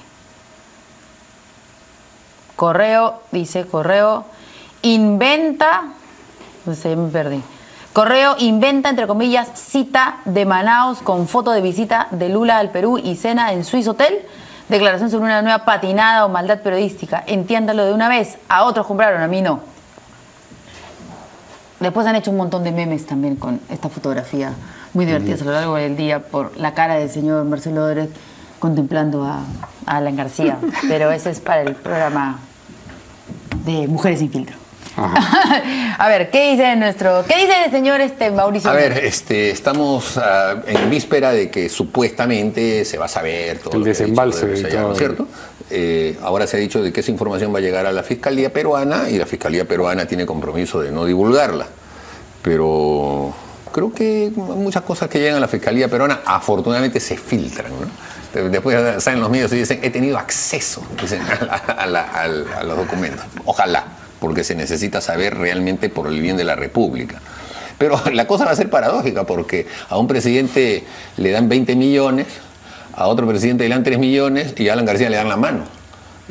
Correo, dice Correo, inventa... No sé, me perdí. Correo inventa, entre comillas, cita de Manaos con foto de visita de Lula al Perú y cena en Swiss Hotel. Declaración sobre una nueva patinada o maldad periodística. Entiéndalo de una vez. A otros compraron, a mí no. Después han hecho un montón de memes también con esta fotografía muy divertidas a lo largo del día por la cara del señor Marcelo Odebrecht contemplando a Alan García. Pero ese es para el programa de Mujeres sin Filtro. A ver, ¿qué dice el señor Mauricio? A ver, estamos en víspera de que supuestamente se va a saber todo el desembalse, ¿no es cierto? Ahora se ha dicho de que esa información va a llegar a la Fiscalía Peruana y la Fiscalía Peruana tiene compromiso de no divulgarla. Pero creo que muchas cosas que llegan a la Fiscalía Peruana afortunadamente se filtran, ¿no? Después salen los medios y dicen, he tenido acceso, dicen, a los documentos. Ojalá, porque se necesita saber realmente por el bien de la República. Pero la cosa va a ser paradójica porque a un presidente le dan 20 millones, a otro presidente le dan 3 millones y a Alan García le dan la mano.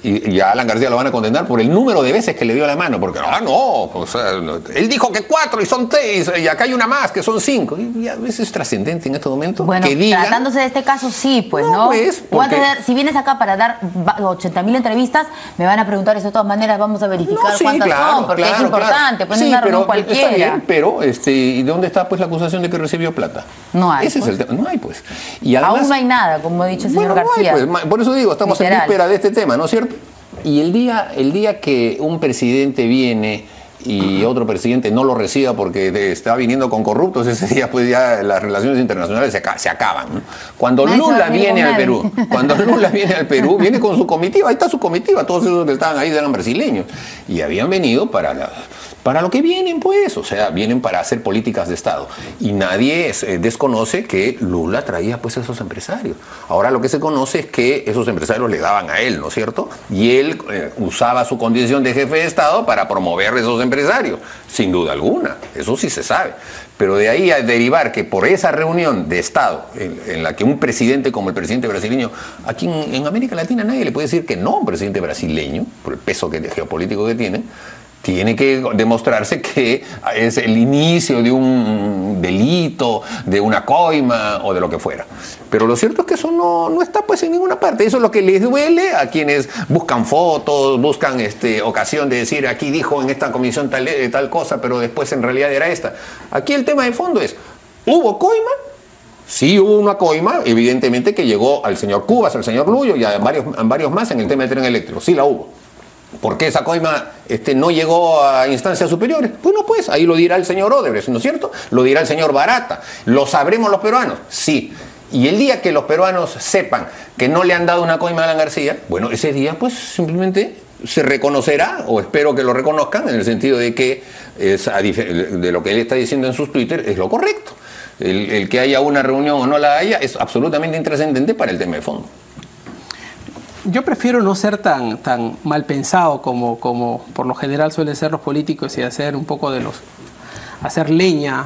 Y a Alan García lo van a condenar por el número de veces que le dio la mano, porque o sea, él dijo que 4 y son 3, y acá hay una más que son 5. Y a veces es trascendente en estos momentos. Bueno, que digan, tratándose de este caso, sí, pues, ¿no? Pues, porque... si vienes acá para dar 80.000 entrevistas, me van a preguntar eso de todas maneras, vamos a verificar cuántas son, porque es importante, pues no es una reunión cualquiera. Está bien, pero ¿y dónde está pues la acusación de que recibió plata? No hay. Ese pues. es el tema, no hay pues. Y además, aún no hay nada, como ha dicho el señor García. No hay, pues. Por eso digo, estamos en víspera de este tema, ¿no es cierto? Y el día que un presidente viene y otro presidente no lo reciba porque está viniendo con corruptos, ese día pues ya las relaciones internacionales se acaban, ¿no? Cuando Lula viene al Perú, viene con su comitiva, ahí está su comitiva, todos esos que estaban ahí eran brasileños y habían venido para lo que vienen, pues, o sea, vienen para hacer políticas de Estado. Y nadie desconoce que Lula traía pues a esos empresarios. Ahora lo que se conoce es que esos empresarios le daban a él, ¿no es cierto? Y él usaba su condición de jefe de Estado para promover esos empresarios, sin duda alguna, eso sí se sabe. Pero de ahí a derivar que por esa reunión de Estado, en la que un presidente como el presidente brasileño, aquí en América Latina nadie le puede decir que no a un presidente brasileño, por el peso geopolítico que tiene que demostrarse que es el inicio de un delito, de una coima o de lo que fuera. Pero lo cierto es que eso no está pues en ninguna parte. Eso es lo que les duele a quienes buscan fotos, buscan ocasión de decir aquí dijo en esta comisión tal cosa, pero después en realidad era esta. Aquí el tema de fondo es, ¿hubo coima? Sí hubo una coima, evidentemente que llegó al señor Cubas, al señor Luyo y a varios más en el tema del tren eléctrico. Sí la hubo. ¿Por qué esa coima no llegó a instancias superiores? Bueno, pues ahí lo dirá el señor Odebrecht, ¿no es cierto? Lo dirá el señor Barata. ¿Lo sabremos los peruanos? Sí. Y el día que los peruanos sepan que no le han dado una coima a Alan García, bueno, ese día pues simplemente se reconocerá, o espero que lo reconozcan, en el sentido de que de lo que él está diciendo en sus Twitter es lo correcto. El que haya una reunión o no la haya es absolutamente intrascendente para el tema de fondo. Yo prefiero no ser tan mal pensado como por lo general suelen ser los políticos y hacer un poco hacer leña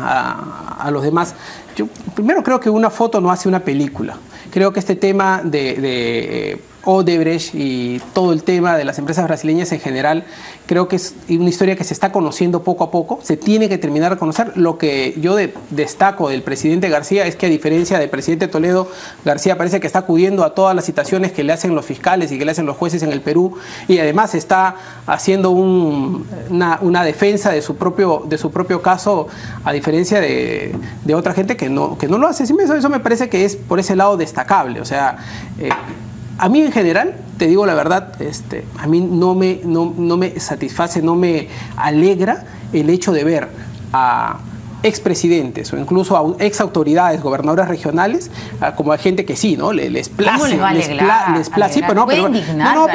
a los demás. Yo primero creo que una foto no hace una película. Creo que este tema de Odebrecht y todo el tema de las empresas brasileñas en general, creo que es una historia que se está conociendo poco a poco, se tiene que terminar a conocer. Lo que yo destaco del presidente García es que, a diferencia del presidente Toledo, García parece que está acudiendo a todas las citaciones que le hacen los fiscales y que le hacen los jueces en el Perú, y además está haciendo una defensa de su propio caso, a diferencia de otra gente que no lo hace. Eso me parece que es por ese lado destacable. O sea, a mí en general, te digo la verdad, a mí no me satisface, no me alegra el hecho de ver a expresidentes o incluso a ex autoridades, gobernadores regionales, como a gente que sí, ¿no? Les place, les place, sí, pero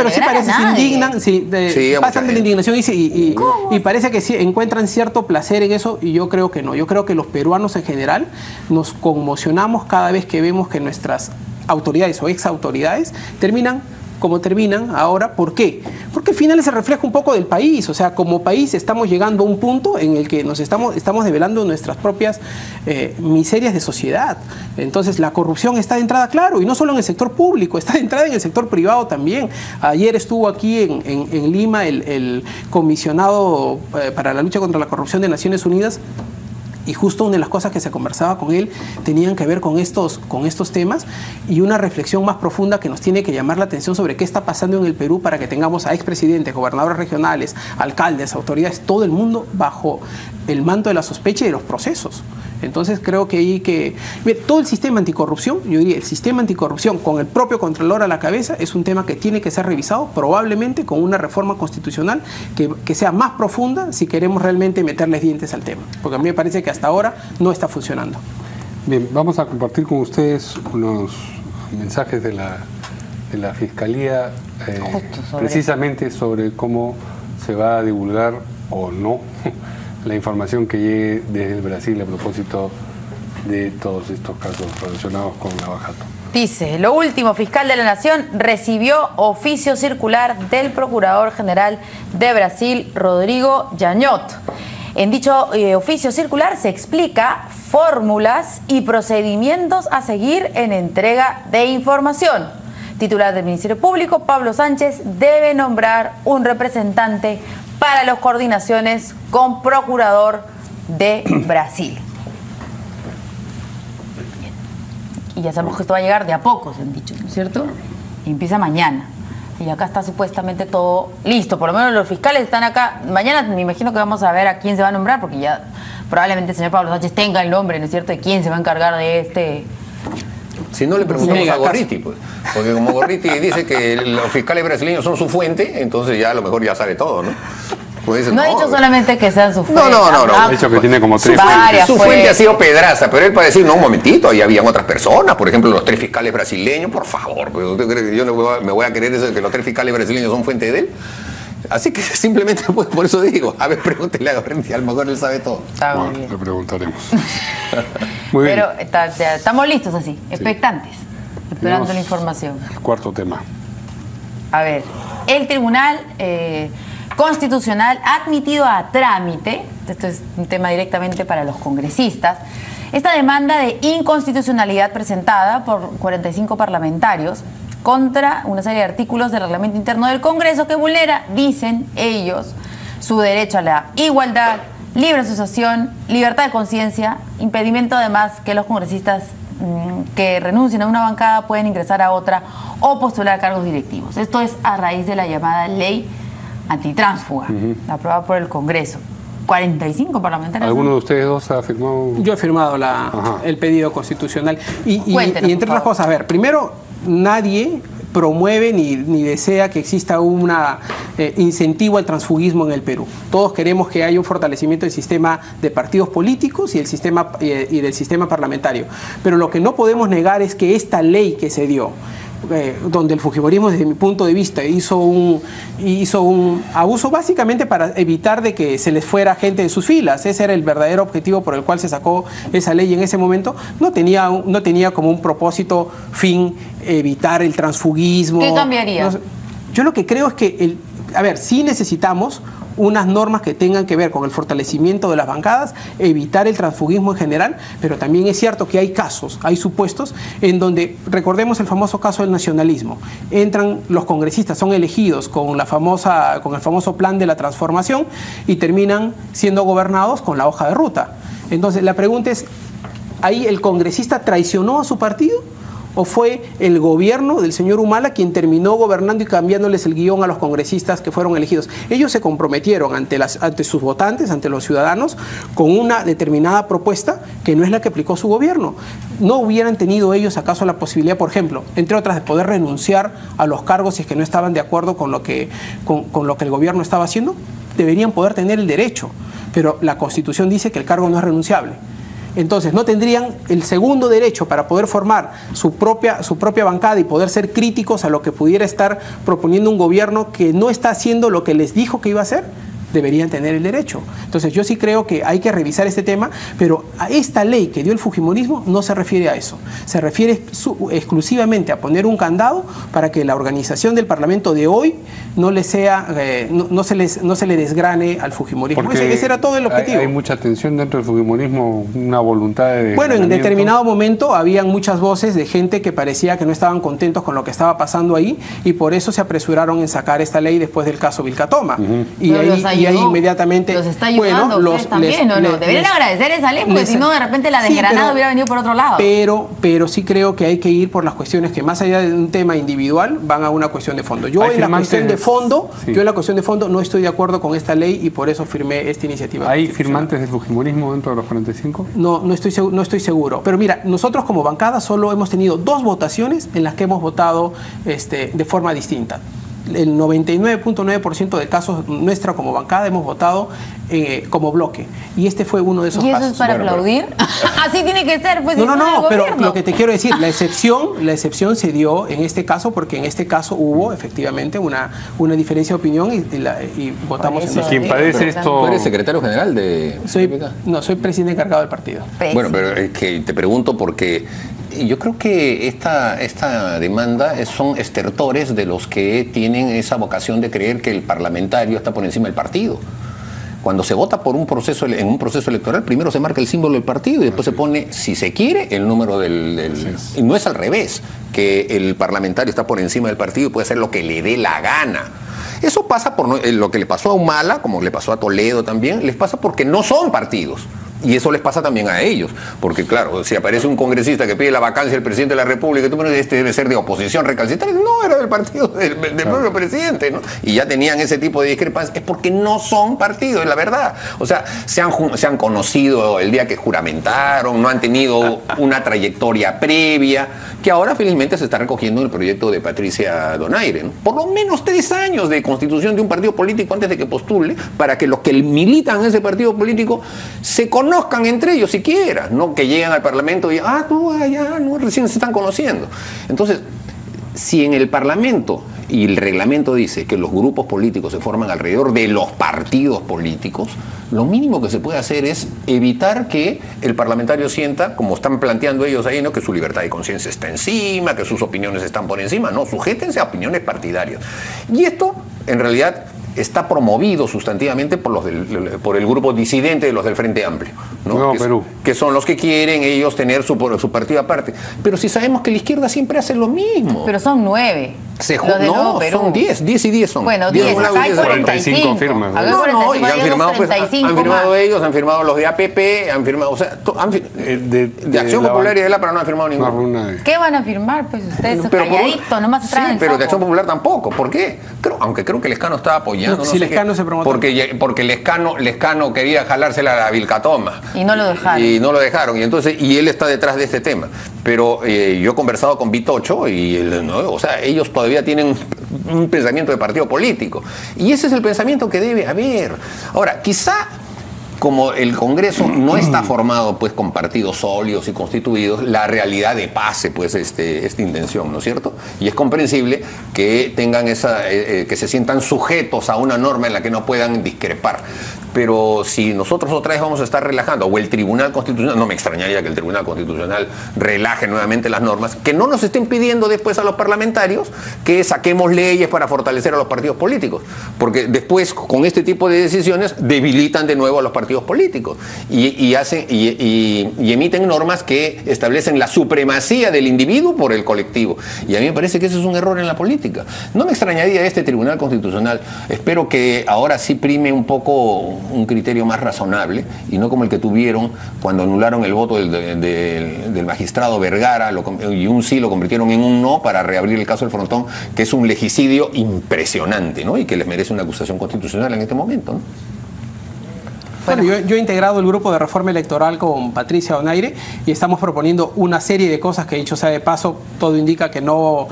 sí parece, se indignan, pasan de la indignación y parece que sí encuentran cierto placer en eso, y yo creo que no. Yo creo que los peruanos en general nos conmocionamos cada vez que vemos que nuestras autoridades o ex autoridades terminan como terminan ahora. ¿Por qué? Porque al final se refleja un poco del país. O sea, como país estamos llegando a un punto en el que nos estamos develando nuestras propias miserias de sociedad. Entonces la corrupción está de entrada, claro, y no solo en el sector público, está de entrada en el sector privado también. Ayer estuvo aquí en Lima el comisionado para la lucha contra la corrupción de Naciones Unidas, y justo una de las cosas que se conversaba con él tenían que ver con estos temas, y una reflexión más profunda que nos tiene que llamar la atención sobre qué está pasando en el Perú para que tengamos a expresidentes, gobernadores regionales, alcaldes, autoridades, todo el mundo bajo el manto de la sospecha y de los procesos. Entonces creo que todo el sistema anticorrupción, yo diría el sistema anticorrupción con el propio Contralor a la cabeza, es un tema que tiene que ser revisado, probablemente con una reforma constitucional que sea más profunda si queremos realmente meterles dientes al tema, porque a mí me parece que hasta ahora no está funcionando. Bien, vamos a compartir con ustedes unos mensajes de la Fiscalía precisamente sobre cómo se va a divulgar o no la información que llegue desde el Brasil a propósito de todos estos casos relacionados con Lava Jato. Dice, lo último, fiscal de la Nación recibió oficio circular del Procurador General de Brasil, Rodrigo Janot. En dicho oficio circular se explica fórmulas y procedimientos a seguir en entrega de información. Titular del Ministerio Público, Pablo Sánchez, debe nombrar un representante para las coordinaciones con Procurador de Brasil. Y ya sabemos que esto va a llegar de a poco, se han dicho, ¿no es cierto? Y empieza mañana. Y acá está supuestamente todo listo. Por lo menos los fiscales están acá. Mañana me imagino que vamos a ver a quién se va a nombrar, porque ya probablemente el señor Pablo Sánchez tenga el nombre, ¿no es cierto?, de quién se va a encargar de este... Si no, le preguntamos a Gorriti, pues. Porque como Gorriti dice que los fiscales brasileños son su fuente, entonces ya a lo mejor ya sabe todo, ¿no? Pues dice, no ha dicho solamente que sean su fuente. No. Ha dicho que tiene como 3 fuentes. Su fuente ha sido Pedraza, pero él para decir, no, un momentito, ahí habían otras personas, por ejemplo, los 3 fiscales brasileños, por favor, pues, ¿usted cree que yo me voy a creer eso de que los 3 fiscales brasileños son fuente de él? Así que simplemente, pues, por eso digo, a ver, pregúntele a Gorriti, a lo mejor él sabe todo. Está muy bien. Le preguntaremos. Muy bien. Pero estamos listos así, expectantes, esperando la información. El cuarto tema. A ver, el Tribunal Constitucional ha admitido a trámite, esto es un tema directamente para los congresistas, esta demanda de inconstitucionalidad presentada por 45 parlamentarios contra una serie de artículos del reglamento interno del Congreso que vulnera, dicen ellos, su derecho a la igualdad, libre asociación, libertad de conciencia, impedimento además que los congresistas que renuncien a una bancada pueden ingresar a otra o postular cargos directivos. Esto es a raíz de la llamada ley antitránsfuga, aprobada por el Congreso. 45 parlamentarios. ¿Alguno de ustedes dos ha firmado? Yo he firmado el pedido constitucional. Y entre otras cosas, a ver, primero, nadie promueve ni desea que exista un incentivo al transfugismo en el Perú. Todos queremos que haya un fortalecimiento del sistema de partidos políticos y del sistema parlamentario. Pero lo que no podemos negar es que esta ley que se dio, donde el fujimorismo, desde mi punto de vista, hizo un abuso básicamente para evitar de que se les fuera gente de sus filas. Ese era el verdadero objetivo por el cual se sacó esa ley en ese momento. No tenía como un propósito fin evitar el transfugismo. ¿Qué cambiaría? Yo lo que creo es que, sí necesitamos unas normas que tengan que ver con el fortalecimiento de las bancadas, evitar el transfugismo en general, pero también es cierto que hay casos, hay supuestos en donde, recordemos el famoso caso del nacionalismo, entran los congresistas, son elegidos con el famoso plan de la transformación y terminan siendo gobernados con la hoja de ruta. Entonces la pregunta es, ¿ahí el congresista traicionó a su partido? ¿O fue el gobierno del señor Humala quien terminó gobernando y cambiándoles el guión a los congresistas que fueron elegidos? Ellos se comprometieron ante sus votantes, ante los ciudadanos, con una determinada propuesta que no es la que aplicó su gobierno. ¿No hubieran tenido ellos acaso la posibilidad, por ejemplo, entre otras, de poder renunciar a los cargos si es que no estaban de acuerdo con lo que el gobierno estaba haciendo? Deberían poder tener el derecho, pero la Constitución dice que el cargo no es renunciable. Entonces no tendrían el segundo derecho para poder formar su propia bancada y poder ser críticos a lo que pudiera estar proponiendo un gobierno que no está haciendo lo que les dijo que iba a hacer. Deberían tener el derecho. Entonces yo sí creo que hay que revisar este tema, pero a esta ley que dio el fujimorismo no se refiere a eso. Se refiere exclusivamente a poner un candado para que la organización del Parlamento de hoy no le desgrane al fujimorismo. Ese era todo el objetivo. Hay mucha tensión dentro del fujimorismo, una voluntad de... Bueno, en determinado momento habían muchas voces de gente que parecía que no estaban contentos con lo que estaba pasando ahí y por eso se apresuraron en sacar esta ley después del caso Vilcatoma. Y ahí inmediatamente... Los está ayudando también, ¿o no? Deberían agradecer esa ley, porque si no, de repente la desgranada hubiera venido por otro lado. Pero sí creo que hay que ir por las cuestiones que, más allá de un tema individual, van a una cuestión de fondo. Yo en la cuestión de fondo no estoy de acuerdo con esta ley y por eso firmé esta iniciativa. ¿Hay firmantes del fujimorismo dentro de los 45? No estoy seguro. Pero mira, nosotros como bancada solo hemos tenido 2 votaciones en las que hemos votado de forma distinta. El 99.9% de casos nuestra como bancada hemos votado como bloque. Y este fue uno de esos casos. ¿Y eso es para aplaudir? Así tiene que ser, pues. No, pero lo que te quiero decir, la excepción se dio en este caso porque en este caso hubo efectivamente una diferencia de opinión y votamos en eso. ¿Quién padece esto? ¿Tú eres secretario general de...? Soy presidente encargado del partido. Bueno, pero es que te pregunto porque yo creo que esta demanda son estertores de los que tienen esa vocación de creer que el parlamentario está por encima del partido. Cuando se vota por en un proceso electoral, primero se marca el símbolo del partido y después se pone, si se quiere, el número y no es al revés, que el parlamentario está por encima del partido y puede hacer lo que le dé la gana. Eso pasa por lo que le pasó a Humala, como le pasó a Toledo también, les pasa porque no son partidos. Y eso les pasa también a ellos, porque claro, si aparece un congresista que pide la vacancia del presidente de la República, y tú me dices, este debe ser de oposición recalcitrante, no, era del partido del propio presidente, ¿no? Y ya tenían ese tipo de discrepancias, es porque no son partidos, es la verdad. O sea, se han conocido el día que juramentaron, no han tenido una trayectoria previa, que ahora felizmente se está recogiendo en el proyecto de Patricia Donaire, ¿no? Por lo menos 3 años de constitución de un partido político antes de que postule, para que los que militan en ese partido político se conozcan entre ellos siquiera, no que lleguen al Parlamento y no, recién se están conociendo. Entonces, si en el Parlamento y el reglamento dice que los grupos políticos se forman alrededor de los partidos políticos, lo mínimo que se puede hacer es evitar que el parlamentario sienta, como están planteando ellos ahí, ¿no?, que su libertad de conciencia está encima, que sus opiniones están por encima. No, sujétense a opiniones partidarias. Y esto, en realidad, está promovido sustantivamente por el grupo disidente de los del Frente Amplio, ¿no? Que son los que quieren ellos tener su partido aparte. Pero si sabemos que la izquierda siempre hace lo mismo. Pero son 9. No, son 10 y 10 son. Bueno, 10, acá hay 45 firmas. No, y han firmado ellos, han firmado los de APP, han firmado, o sea, de Acción Popular y de la, pero no han firmado ninguno. ¿Qué van a firmar? Pues ustedes calladitos, nomás se traen. Sí, pero de Acción Popular tampoco. ¿Por qué? Aunque creo que Lescano estaba apoyando. Si Lescano se promotó. Porque Lescano quería jalársela a la Vilcatoma. Y no lo dejaron. Y él está detrás de este tema. Pero yo he conversado con Vitocho o sea, ellos todavía tienen un pensamiento de partido político. Y ese es el pensamiento que debe haber. Ahora, quizá como el Congreso no está formado pues con partidos sólidos y constituidos, la realidad de pase pues esta intención, ¿no es cierto? Y es comprensible que tengan que se sientan sujetos a una norma en la que no puedan discrepar. Pero si nosotros otra vez vamos a estar relajando, o el Tribunal Constitucional, no me extrañaría que el Tribunal Constitucional relaje nuevamente las normas, que no nos estén pidiendo después a los parlamentarios que saquemos leyes para fortalecer a los partidos políticos, porque después con este tipo de decisiones debilitan de nuevo a los partidos políticos y emiten normas que establecen la supremacía del individuo por el colectivo. Y a mí me parece que eso es un error en la política. No me extrañaría este Tribunal Constitucional. Espero que ahora sí prime un poco un criterio más razonable y no como el que tuvieron cuando anularon el voto del magistrado Vergara y un sí lo convirtieron en un no para reabrir el caso del Frontón, que es un legicidio impresionante, ¿no? Y que les merece una acusación constitucional en este momento, ¿no? Bueno, yo he integrado el grupo de reforma electoral con Patricia Donaire y estamos proponiendo una serie de cosas que, dicho sea de paso, todo indica que no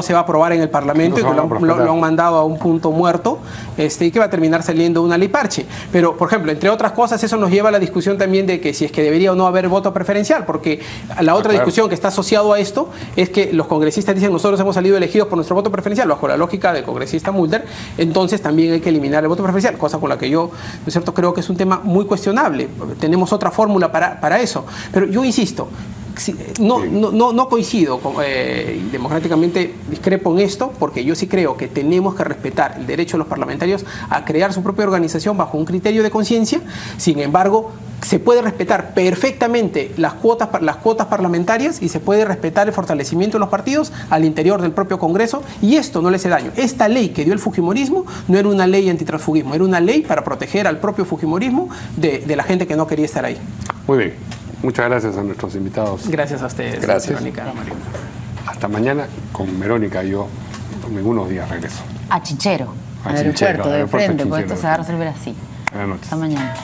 se va a aprobar en el Parlamento y que lo han mandado a un punto muerto y que va a terminar saliendo una ley parche. Pero, por ejemplo, entre otras cosas, eso nos lleva a la discusión también de que si es que debería o no haber voto preferencial, porque la otra discusión que está asociado a esto es que los congresistas dicen nosotros hemos salido elegidos por nuestro voto preferencial, bajo la lógica del congresista Mulder, entonces también hay que eliminar el voto preferencial, cosa con la que yo, ¿no es cierto?, creo que es un tema muy cuestionable. Tenemos otra fórmula para eso. Pero yo insisto, no coincido democráticamente, discrepo en esto, porque yo sí creo que tenemos que respetar el derecho de los parlamentarios a crear su propia organización bajo un criterio de conciencia. Sin embargo, se puede respetar perfectamente las cuotas parlamentarias y se puede respetar el fortalecimiento de los partidos al interior del propio Congreso, y esto no le hace daño. Esta ley que dio el fujimorismo no era una ley antitransfugismo, era una ley para proteger al propio fujimorismo de la gente que no quería estar ahí. Muy bien. Muchas gracias a nuestros invitados. Gracias a ustedes. Gracias. Verónica. Hasta mañana con Verónica y yo. En unos días regreso. A Chinchero, al aeropuerto de frente, porque esto se va a resolver así. Buenas noches. Hasta mañana.